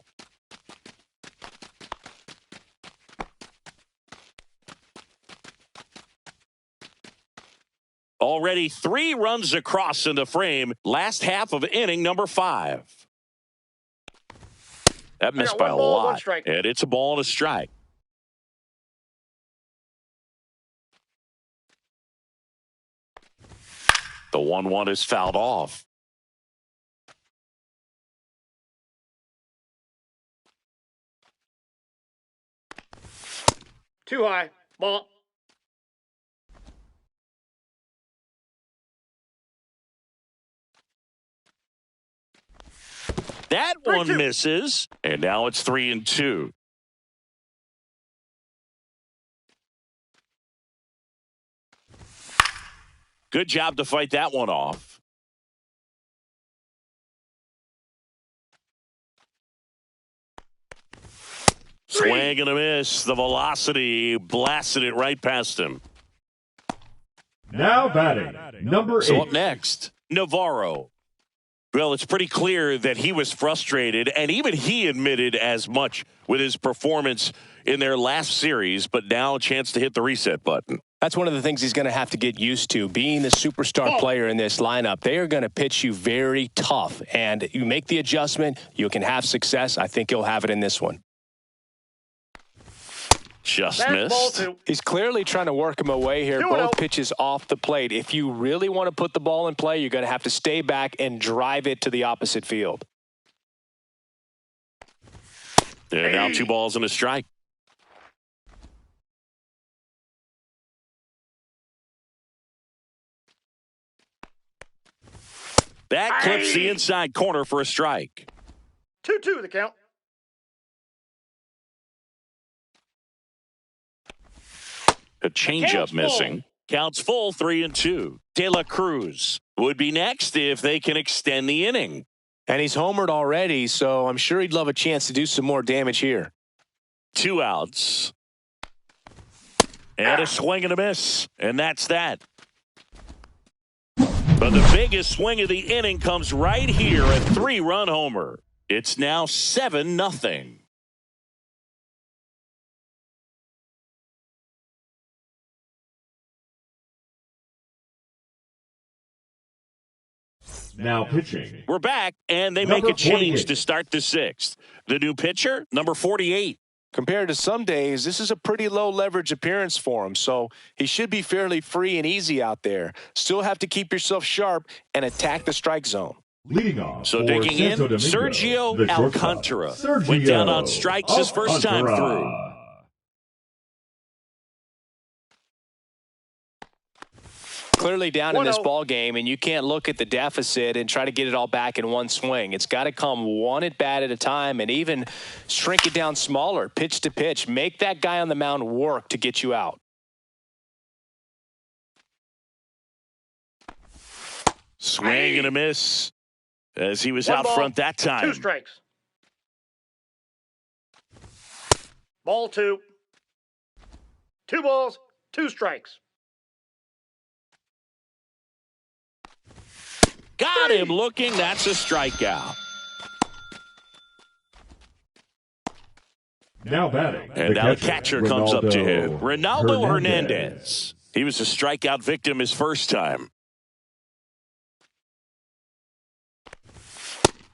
Already 3 runs across in the frame. Last half of inning number 5. That missed by a lot. And it's a ball and a strike. The 1-1 is fouled off. Too high. Ball. That one misses, and now it's 3-2. Good job to fight that one off. Swing and a miss. The velocity blasted it right past him. Now batting, number 8. So up next, Navarro. Well, it's pretty clear that he was frustrated, and even he admitted as much with his performance in their last series, but now a chance to hit the reset button. That's one of the things he's going to have to get used to. Being the superstar player in this lineup, they are going to pitch you very tough, and you make the adjustment, you can have success. I think he'll have it in this one. Just missed. He's clearly trying to work him away here. Both pitches off the plate. If you really want to put the ball in play, you're going to have to stay back and drive it to the opposite field. And now 2 balls and a strike. That clips the inside corner for a strike. 2-2 the count. A changeup missing. Counts full, 3-2. De La Cruz would be next if they can extend the inning. And he's homered already, so I'm sure he'd love a chance to do some more damage here. 2 outs. And a swing and a miss. And that's that. But the biggest swing of the inning comes right here, a 3-run homer. It's now 7-0. Now pitching. We're back, and they Number make a change 48. to start the 6th. The new pitcher, number 48. Compared to some days, this is a pretty low leverage appearance for him, so he should be fairly free and easy out there. Still have to keep yourself sharp and attack the strike zone. Leading off. So for digging in, Santo Domingo, Sergio the shortstop. Alcantara. Sergio Went down on strikes his first time Alcantara. through. Clearly down in this 1-0. ball game, and you can't look at the deficit and try to get it all back in one swing. It's got to come one at bat at a time, and even shrink it down smaller, pitch to pitch. Make that guy on the mound work to get you out. Swing and a miss as he was 1 out ball, front that 2 time. strikes. Ball 2. 2 balls, 2 strikes. Got him looking. That's a strikeout. Now batting. And now the catcher comes up to him. Ronaldo Hernandez. He was a strikeout victim his first time.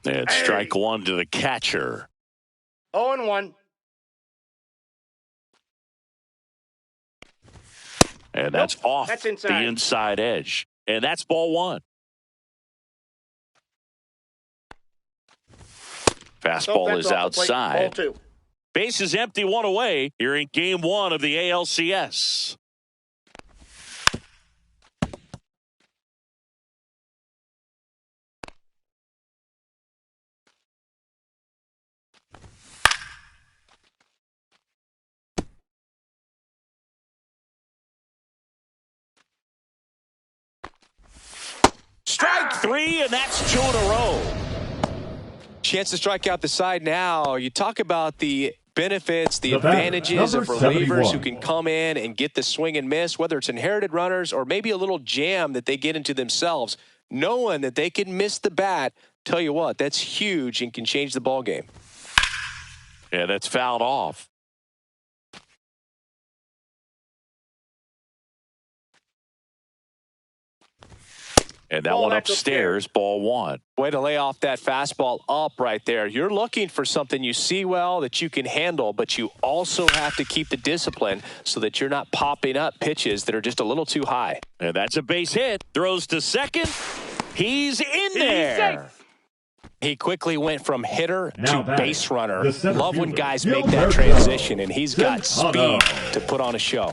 And strike 1 to the catcher. 0-1. And that's off That's the inside. inside edge. And that's ball 1. Fastball That's is off the plate. outside. Ball 2. Base is empty, 1 away. You're in game 1 of the ALCS. Strike 3, and that's 2 in a row. Chance to strike out the side now. You talk about the benefits, the The batter, advantages of number relievers 71. who can come in and get the swing and miss, whether it's inherited runners or maybe a little jam that they get into themselves. Knowing that they can miss the bat, tell you what, that's huge and can change the ball game. Yeah, that's fouled off. And that Ball one that's upstairs, ball 1. Way to lay off that fastball up right there. You're looking for something you see well that you can handle, but you also have to keep the discipline so that you're not popping up pitches that are just a little too high. And that's a base hit. Throws to second. He's in there. He quickly went from hitter Now to batting, base runner. the center Love when fielder, guys make that Gilberto transition, and he's got Santana. speed to put on a show.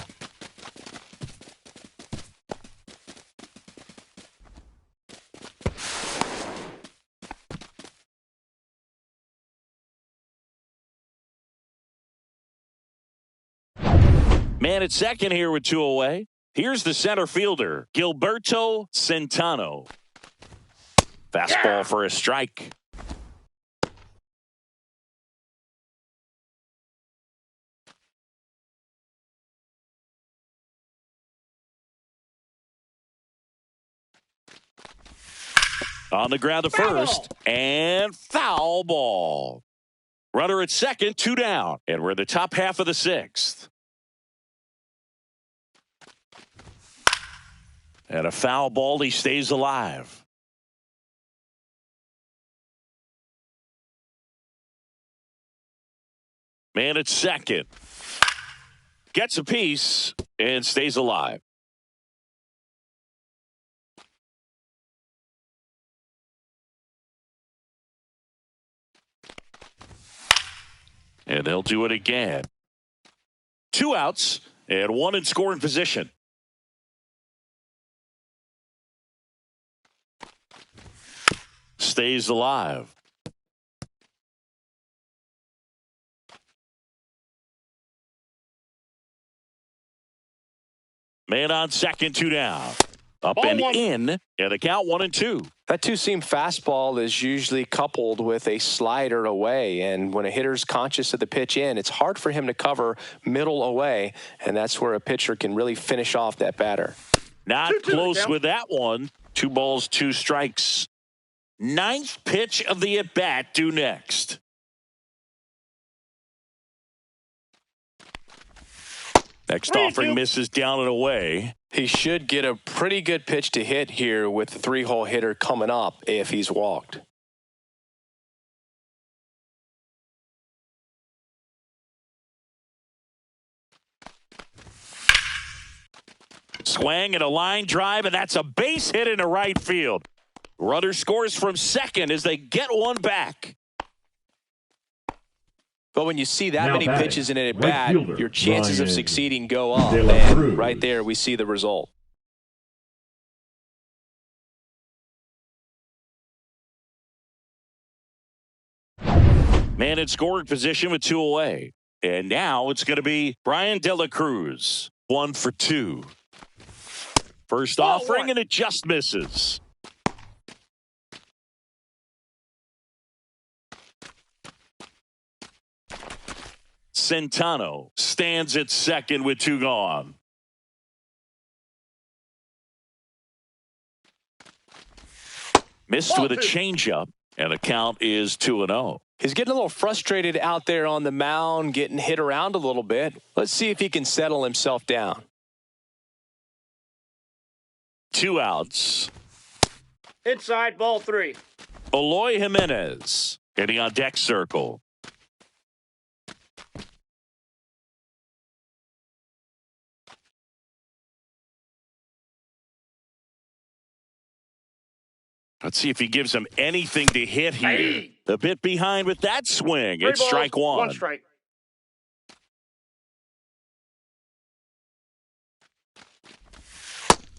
Man at second here with 2 away. Here's the center fielder, Gilberto Centano. Fastball for a strike. On the ground to first, and foul ball. Runner at second, 2 down, and we're in the top half of the 6th. And a foul ball, he stays alive. Man at second. Gets a piece and stays alive. And they'll do it again. 2 outs and 1 in scoring position. Stays alive. Man on second, 2 down. Up Ball and one. in, and the count 1-2. That two-seam fastball is usually coupled with a slider away, and when a hitter's conscious of the pitch in, it's hard for him to cover middle away, and that's where a pitcher can really finish off that batter. Not 2-2 close count. with that one. 2 balls, 2 strikes. 9th pitch of the at-bat due next. Next 3-2. offering misses down and away. He should get a pretty good pitch to hit here with the 3-hole hitter coming up if he's walked. Swing and a line drive, and that's a base hit into right field. Runner scores from second as they get one back. But when you see that Now many batting, pitches in an right at-bat, fielder, your chances of Ryan succeeding go up. De La And Cruz. right there, we see the result. Man in scoring position with 2 away. And now it's going to be Brian De La Cruz. 1 for 2. First Ball offering, one. and it just misses. Centeno stands at second with 2 gone. Missed Ball with a 2. changeup, and the count is 2-0. He's getting a little frustrated out there on the mound, getting hit around a little bit. Let's see if he can settle himself down. 2 outs. Inside, ball 3. Eloy Jimenez getting on deck circle. Let's see if he gives him anything to hit here. Hey. A bit behind with that swing. 3 It's balls, strike 1. 1 strike.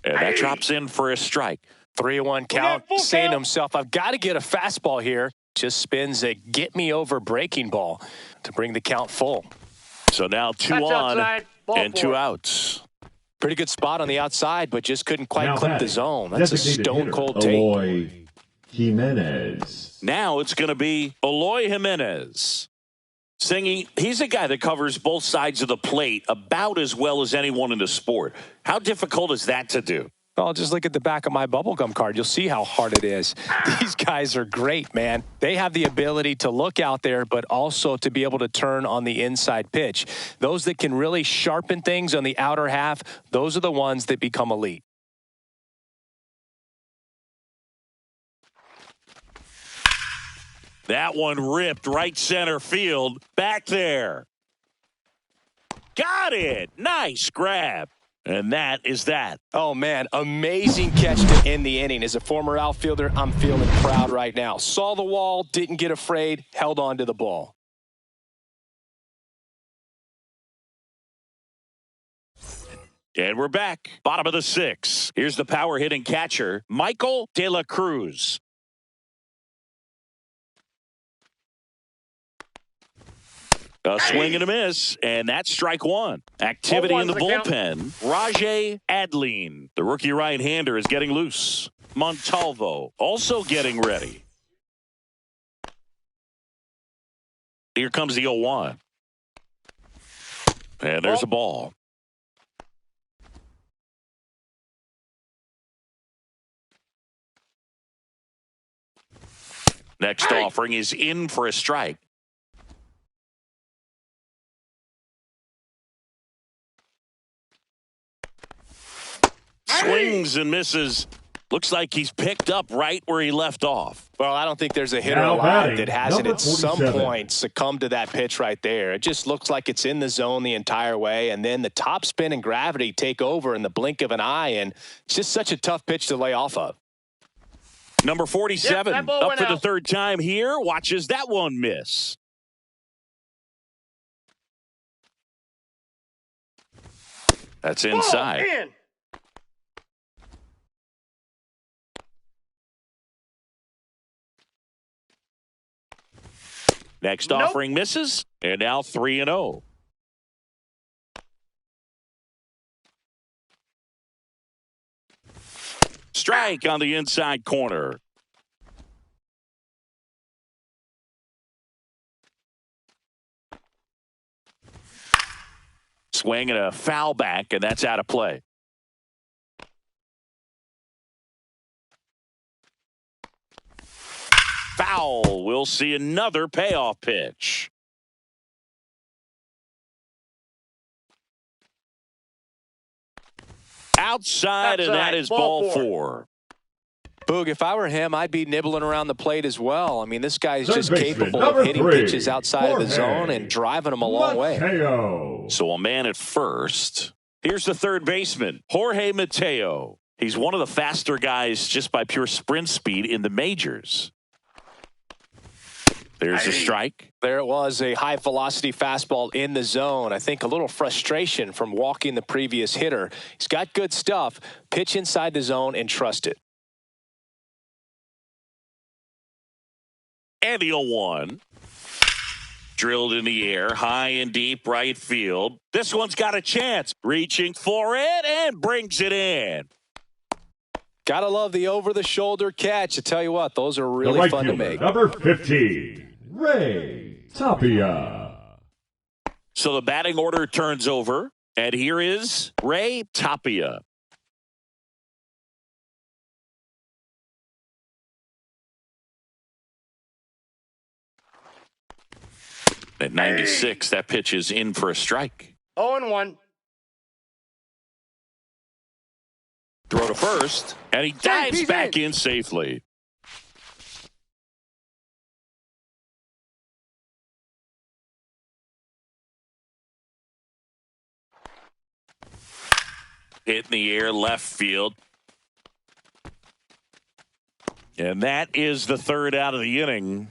And that Hey. drops in for a strike. 3-1 got count, full saying to count. himself, I've got to get a fastball here. Just spins a get-me-over breaking ball to bring the count full. So now 2 That's on outside, ball and 2 4. outs. Pretty good spot on the outside, but just couldn't quite Now clip the batting, zone. That's a designated stone-cold hitter, take. Eloy Jimenez. Now it's going to be Eloy Jimenez. Singing, he's a guy that covers both sides of the plate about as well as anyone in the sport. How difficult is that to do? Well, just look at the back of my bubblegum card. You'll see how hard it is. These guys are great, man. They have the ability to look out there, but also to be able to turn on the inside pitch. Those that can really sharpen things on the outer half, those are the ones that become elite. That one ripped right center field. Back there. Got it. Nice grab. And that is that. Oh, man, amazing catch to end the inning. As a former outfielder, I'm feeling proud right now. Saw the wall, didn't get afraid, held on to the ball. And we're back. Bottom of the 6th. Here's the power hitting catcher, Michael De La Cruz. A swing and a miss, and that's strike 1. Activity in the bullpen. Rajay Adline, the rookie right-hander, is getting loose. Montalvo also getting ready. Here comes the 0-1. And there's a ball. Next offering is in for a strike. Swings and misses. Looks like he's picked up right where he left off. Well, I don't think there's a hitter Now alive batting, that hasn't number at some 47. point succumbed to that pitch right there. It just looks like it's in the zone the entire way, and then the top spin and gravity take over in the blink of an eye, and it's just such a tough pitch to lay off of. Number 47, Yep, that ball up went for the out. 3rd time here. Watches that one miss. That's inside. Ball in. Next Nope. offering misses, and now 3-0. Strike on the inside corner. Swing and a foul back, and that's out of play. Foul. We'll see another payoff pitch. Outside, and that is ball four. Boog, if I were him, I'd be nibbling around the plate as well. I mean, this guy's just capable of hitting pitches outside of the zone and driving them a long way. So a man at first. Here's the third baseman, Jorge Mateo. He's one of the faster guys just by pure sprint speed in the majors. There's a strike. There it was, a high-velocity fastball in the zone. I think a little frustration from walking the previous hitter. He's got good stuff. Pitch inside the zone and trust it. And the 0-1. Drilled in the air, high and deep right field. This one's got a chance. Reaching for it and brings it in. Gotta love the over-the-shoulder catch. I tell you what, those are really fun to make. Number 15, Ray Tapia. So the batting order turns over, and here is Ray Tapia. At 96, that pitch is in for a strike. 0-1. Throw to first, and he dives back in safely. Hit in the air, left field. And that is the third out of the inning.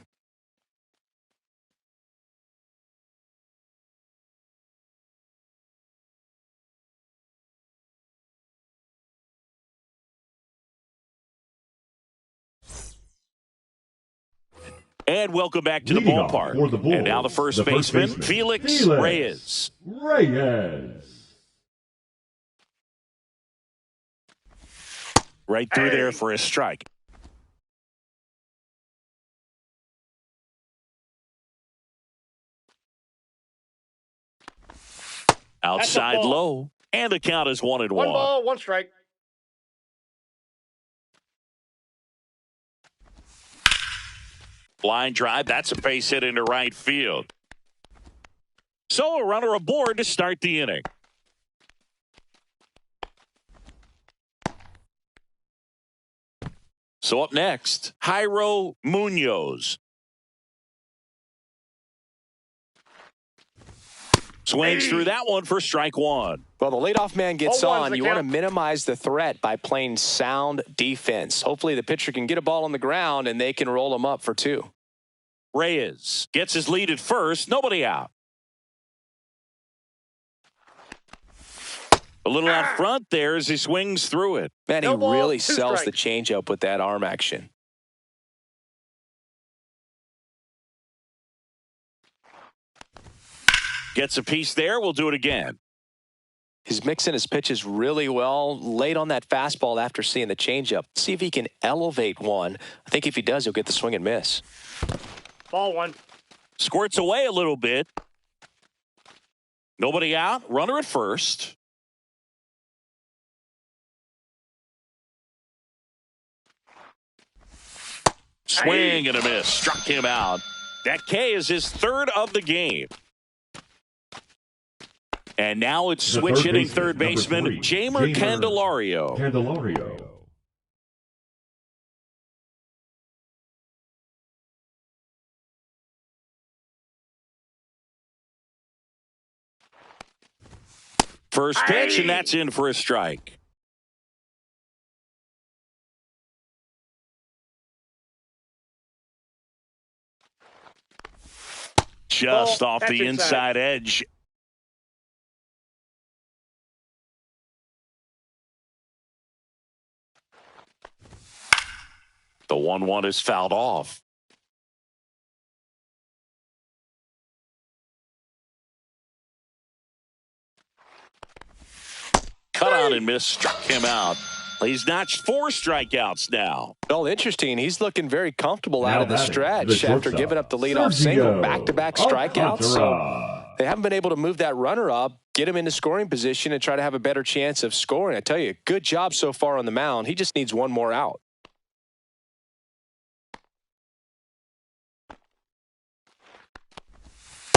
And welcome back to the ballpark. And now the first baseman, Felix Reyes. Right through there for a strike. Outside low. And the count is 1-1. 1 ball, 1 strike. Line drive, that's a base hit into right field. So a runner aboard to start the inning. So up next, Jairo Munoz. Swings through that one for strike one. Well, the leadoff man gets on. You want to minimize the threat by playing sound defense. Hopefully the pitcher can get a ball on the ground and they can roll him up for 2. Reyes gets his lead at first. Nobody out. A little out front there as he swings through it. Man, he really sells the changeup with that arm action. Gets a piece there. We'll do it again. He's mixing his pitches really well. Late on that fastball after seeing the changeup. See if he can elevate one. I think if he does, he'll get the swing and miss. Ball 1. Squirts away a little bit. Nobody out. Runner at first. Swing and a miss. Struck him out. That K is his third of the game. And now it's switch hitting third baseman, Jeimer Candelario. First pitch, and that's in for a strike. Just off the inside edge. The 1-1 is fouled off. Cut on and miss, struck him out. He's notched 4 strikeouts now. Well, interesting. He's looking very comfortable Now out of the batting, stretch the after shortstop, giving up the leadoff single. Back-to-back strikeouts. So Alcantara. they haven't been able to move that runner up, get him into scoring position, and try to have a better chance of scoring. I tell you, good job so far on the mound. He just needs one more out.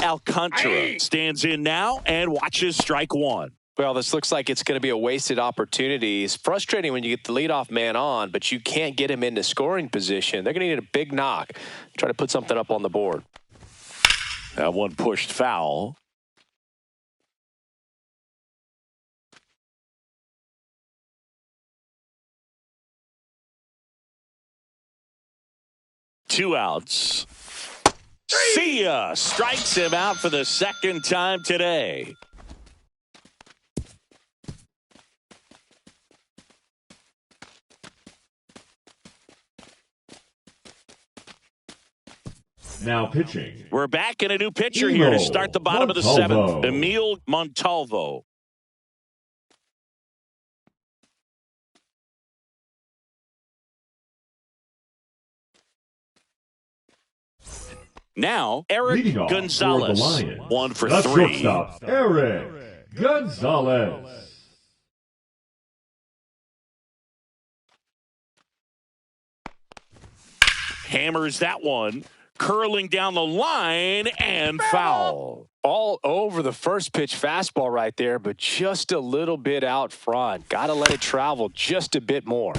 Alcantara stands in now and watches strike 1. Well, this looks like it's going to be a wasted opportunity. It's frustrating when you get the leadoff man on, but you can't get him into scoring position. They're going to need a big knock, try to put something up on the board. That one pushed foul. Two outs. See ya! Strikes him out for the second time today. Now pitching. We're back in a new pitcher here to start the bottom of the 7th. Montalvo. Montalvo. Now, Eric Leading off Gonzalez. for the Lions, 1 for the 3. shortstop, Eric Gonzalez. Hammers that one. Curling down the line and foul. All over the first pitch fastball right there, but just a little bit out front. Got to let it travel just a bit more.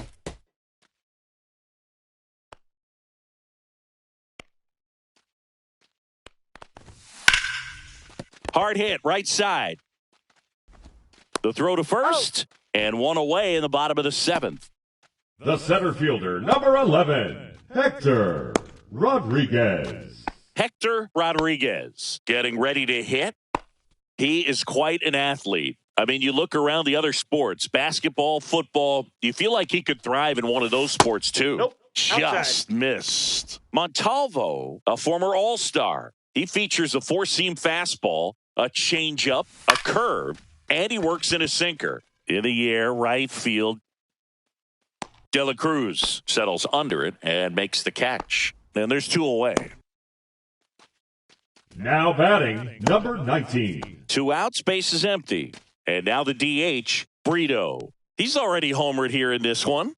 Hard hit, right side. The throw to first, and one away in the bottom of the 7th. The center fielder, number 11, Hector Rodriguez. Hector Rodriguez getting ready to hit. He is quite an athlete. I mean, you look around the other sports, basketball, football, you feel like he could thrive in one of those sports too. Nope. Just Outside. missed. Montalvo, a former All-Star. He features a 4-seam fastball, a changeup, a curve, and he works in a sinker. In the air, right field. De La Cruz settles under it and makes the catch. And there's 2 away. Now batting, number 19. 2 outs, base is empty. And now the DH, Brito. He's already homered here in this one.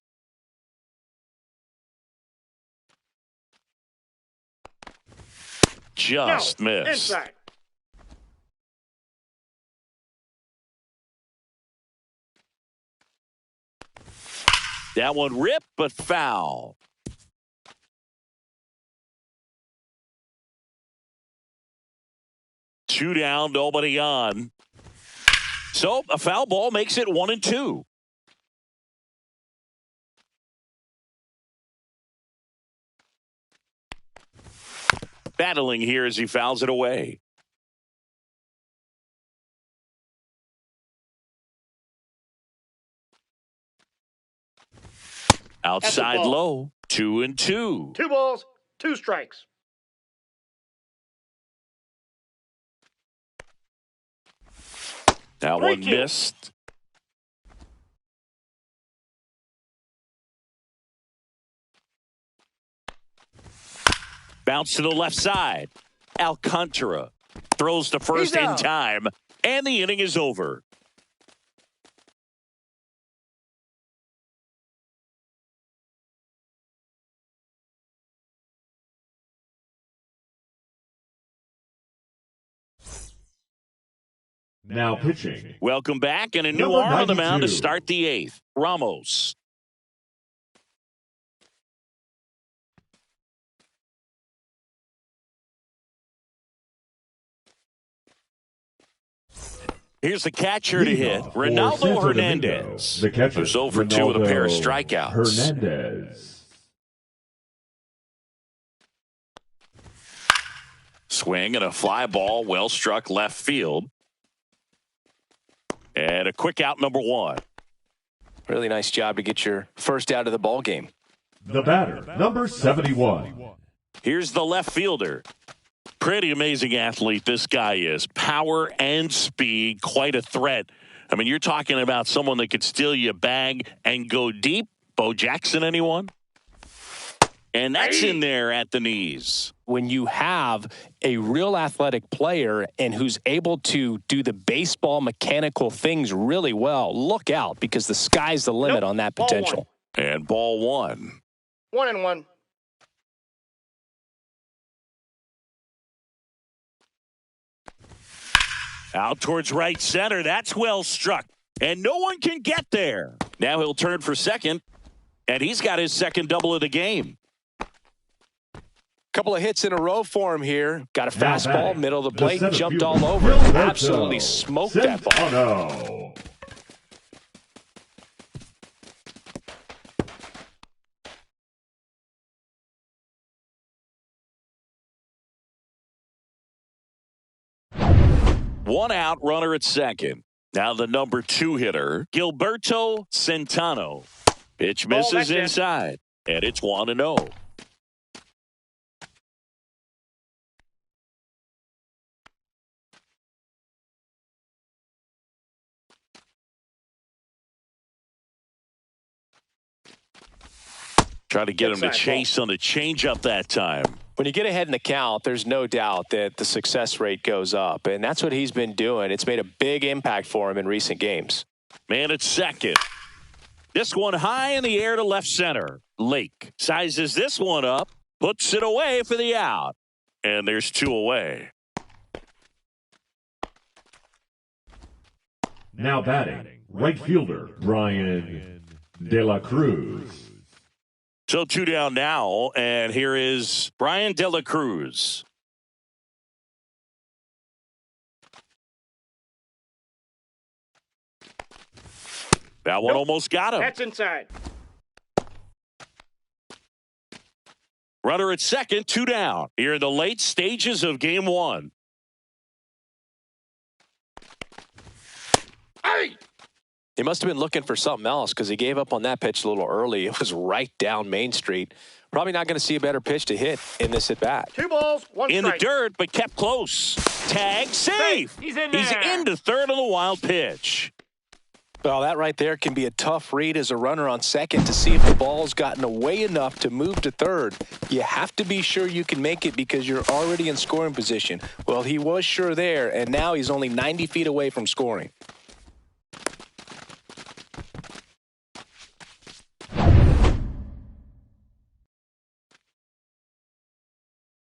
Just No, missed. inside. That one ripped, but foul. Two down, nobody on. So a foul ball makes it 1-2. Battling here as he fouls it away. Outside ball. low, 2-2. 2 balls, 2 strikes. That 3-2. one missed. Bounce to the left side. Alcantara throws to first in time, and the inning is over. Now pitching. Welcome back, and a new Number arm on the mound to 92. start the 8th. Ramos. Here's the catcher to Leading hit, off for Ronaldo Santo Hernandez. Domingo, the catcher, Who's 0 for 2 with a pair of Ronaldo strikeouts. Hernandez. Swing and a fly ball, well struck left field. And a quick out, number 1. Really nice job to get your first out of the ball game. The batter, number 71. Here's the left fielder. Pretty amazing athlete this guy is. Power and speed, quite a threat I mean, you're talking about someone that could steal your bag and go deep. Bo Jackson, anyone? And that's in there at the knees. When you have a real athletic player and who's able to do the baseball mechanical things really well, look out, because the sky's the limit on that potential. And ball one. 1-1. Out towards right center. That's well struck. And no one can get there. Now he'll turn for second. And he's got his second double of the game. Couple of hits in a row for him here. Got a fastball, middle of the plate, jumped fielder, all over. Absolutely smoked that ball. No. One out, runner at second. Now the number 2 hitter, Gilberto Centeno. Pitch misses inside, and it's 1-0. Try to get him to chase on the changeup that time. When you get ahead in the count, there's no doubt that the success rate goes up, and that's what he's been doing. It's made a big impact for him in recent games. Man at second. This one high in the air to left center. Lake sizes this one up, puts it away for the out. And there's 2 away. Now batting, right fielder, Brian De La Cruz. So 2 down now, and here is Brian De La Cruz. That one almost got him. That's inside. Runner at second, 2 down. Here in the late stages of game 1. Hey! He must have been looking for something else because he gave up on that pitch a little early. It was right down Main Street. Probably not going to see a better pitch to hit in this at bat. 2 balls, 1 strike. In the dirt, but kept close. Tag safe. He's in there. He's into third on the wild pitch. Well, that right there can be a tough read as a runner on second to see if the ball's gotten away enough to move to third. You have to be sure you can make it because you're already in scoring position. Well, he was sure there, and now he's only 90 feet away from scoring.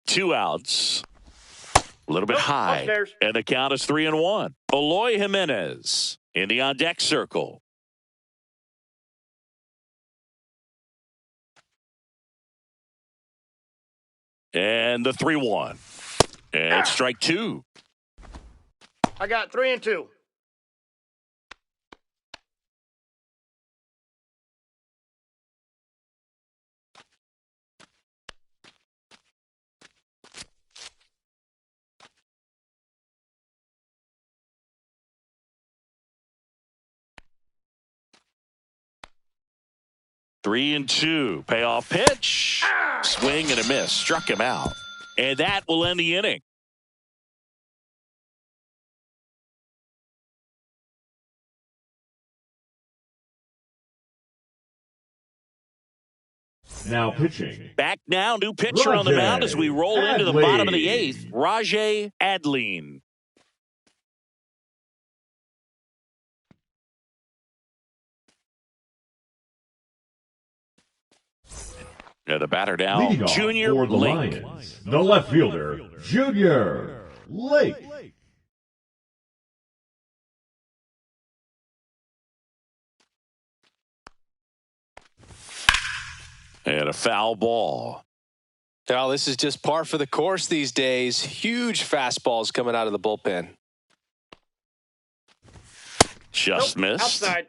Two outs. A little bit high. Upstairs. And the count is 3-1. Eloy Jimenez in the on-deck circle. And the 3-1. And strike 2. I got 3-2. Three and 2. Payoff pitch. Swing and a miss. Struck him out. And that will end the inning. Now pitching. Back now, new pitcher on the mound as we roll into the bottom of the 8th. Rajay Adleen. Yeah, the batter down, Junior for the Lake. Lions, the left fielder, Junior Lake. And a foul ball. Well, this is just par for the course these days. Huge fastballs coming out of the bullpen. Just missed. Outside.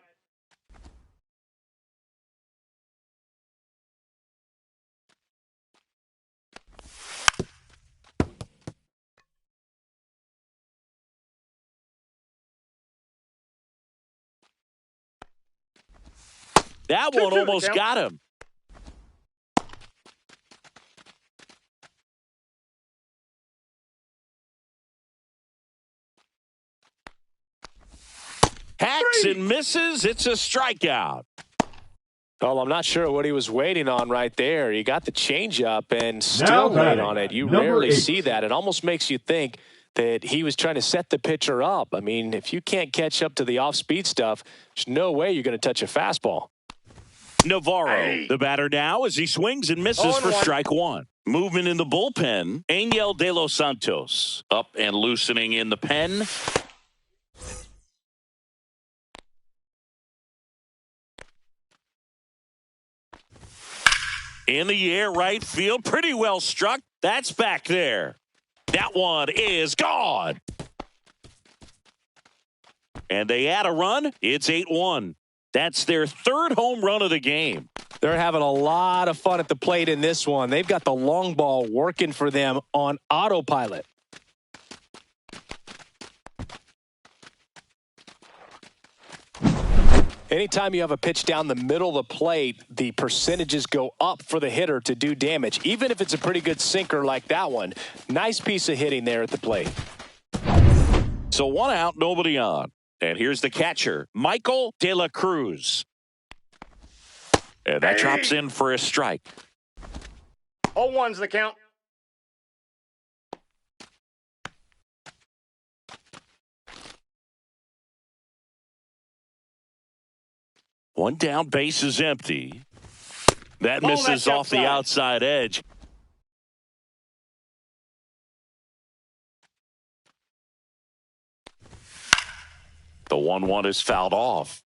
That one almost got him. Hacks Swings and misses. It's a strikeout. Well, I'm not sure what he was waiting on right there. He got the changeup and still wait on it. You rarely see that. It almost makes you think that he was trying to set the pitcher up. I mean, if you can't catch up to the off-speed stuff, there's no way you're going to touch a fastball. Navarro, the batter now, as he swings and misses for strike one. Movement in the bullpen. Angel de los Santos up and loosening in the pen. In the air, right field, pretty well struck. That's back there. That one is gone. And they add a run. It's 8-1. That's their third home run of the game. They're having a lot of fun at the plate in this one. They've got the long ball working for them on autopilot. Anytime you have a pitch down the middle of the plate, the percentages go up for the hitter to do damage, even if it's a pretty good sinker like that one. Nice piece of hitting there at the plate. So one out, nobody on. And here's the catcher, Michael De La Cruz. And that drops in for a strike. 0-1's the count. One down, base is empty. That misses off the outside edge. The 1-1 is fouled off.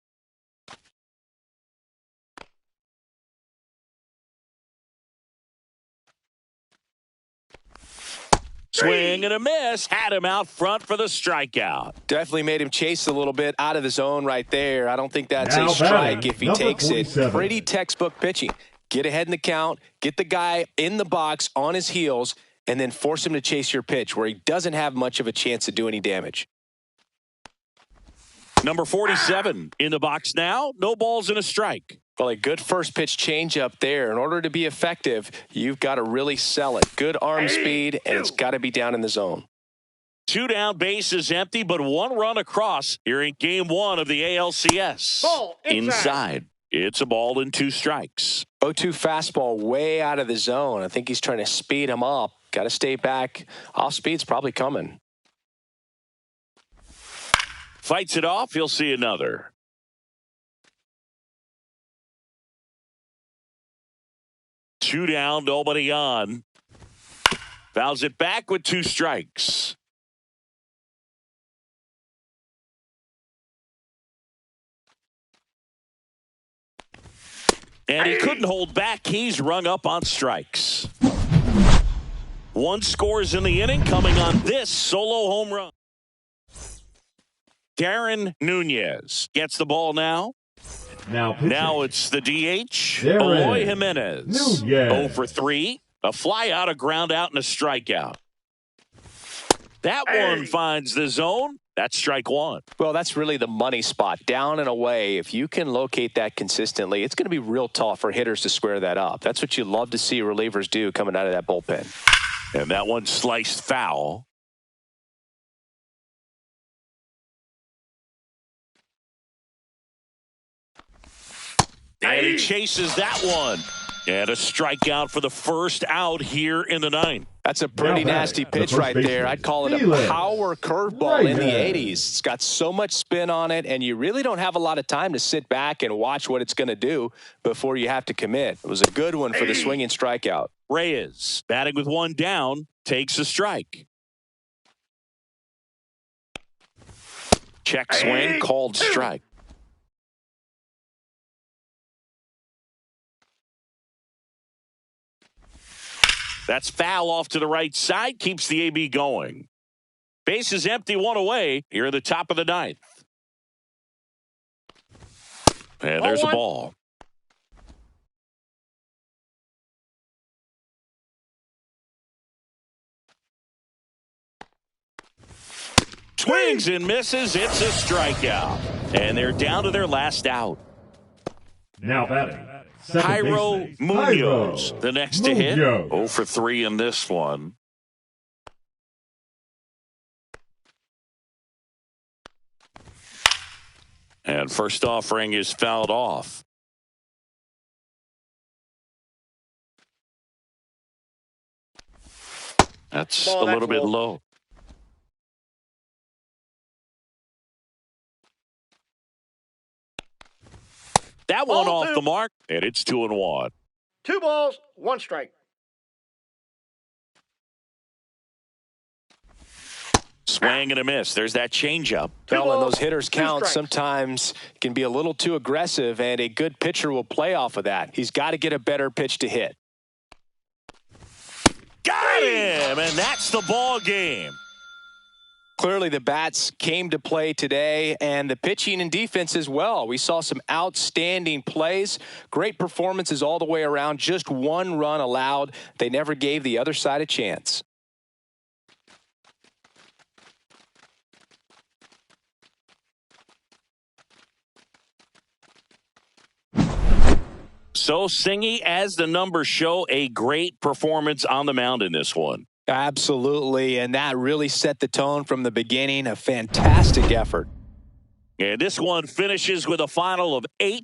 Swing and a miss. Had him out front for the strikeout. Definitely made him chase a little bit out of the zone right there. I don't think that's a strike if he takes it. Pretty textbook pitching. Get ahead in the count, get the guy in the box on his heels, and then force him to chase your pitch where he doesn't have much of a chance to do any damage. Number 47 in the box now. No balls and a strike. Well, a good first pitch changeup there. In order to be effective, you've got to really sell it. Good arm speed, and it's got to be down in the zone. 2 down, base is empty, but 1 run across here in game 1 of the ALCS. Ball inside. It's a ball and 2 strikes. 0-2 fastball way out of the zone. I think he's trying to speed him up. Got to stay back. Off speed's probably coming. Fights it off. He'll see another. Two down, nobody on. Fouls it back with 2 strikes. And he couldn't hold back. He's rung up on strikes. 1 scores in the inning, coming on this solo home run. Darren Nunez gets the ball now. Now it's the DH, Eloy Jimenez. 0 for 3. A fly out, a ground out, and a strikeout. That one finds the zone. That's strike 1. Well, that's really the money spot. Down and away, if you can locate that consistently, it's going to be real tough for hitters to square that up. That's what you love to see relievers do coming out of that bullpen. And that one sliced foul. And he chases that one. And a strikeout for the first out here in the 9th. That's a pretty nasty pitch right there. I'd call it a power curveball in the 80s. It's got so much spin on it, and you really don't have a lot of time to sit back and watch what it's going to do before you have to commit. It was a good one for the swinging strikeout. Reyes, batting with 1 down, takes a strike. Check swing, called strike. That's foul off to the right side, keeps the AB going. Base is empty, 1 away here at the top of the 9th. And there's a ball. Swings and misses. It's a strikeout. And they're down to their last out. Now batting. Jairo Munoz, the next to hit. 0 for 3 in this one. And first offering is fouled off. That's a little bit low. That one off the mark, and it's 2-1. 2 balls, 1 strike. Swing and a miss. There's that changeup. Well, and those hitters count sometimes can be a little too aggressive, and a good pitcher will play off of that. He's got to get a better pitch to hit. Got him, and that's the ball game. Clearly, the bats came to play today, and the pitching and defense as well. We saw some outstanding plays, great performances all the way around. Just 1 run allowed. They never gave the other side a chance. So, Singy, as the numbers show, a great performance on the mound in this one. Absolutely, and that really set the tone from the beginning. A fantastic effort. And this one finishes with a final of 8-1.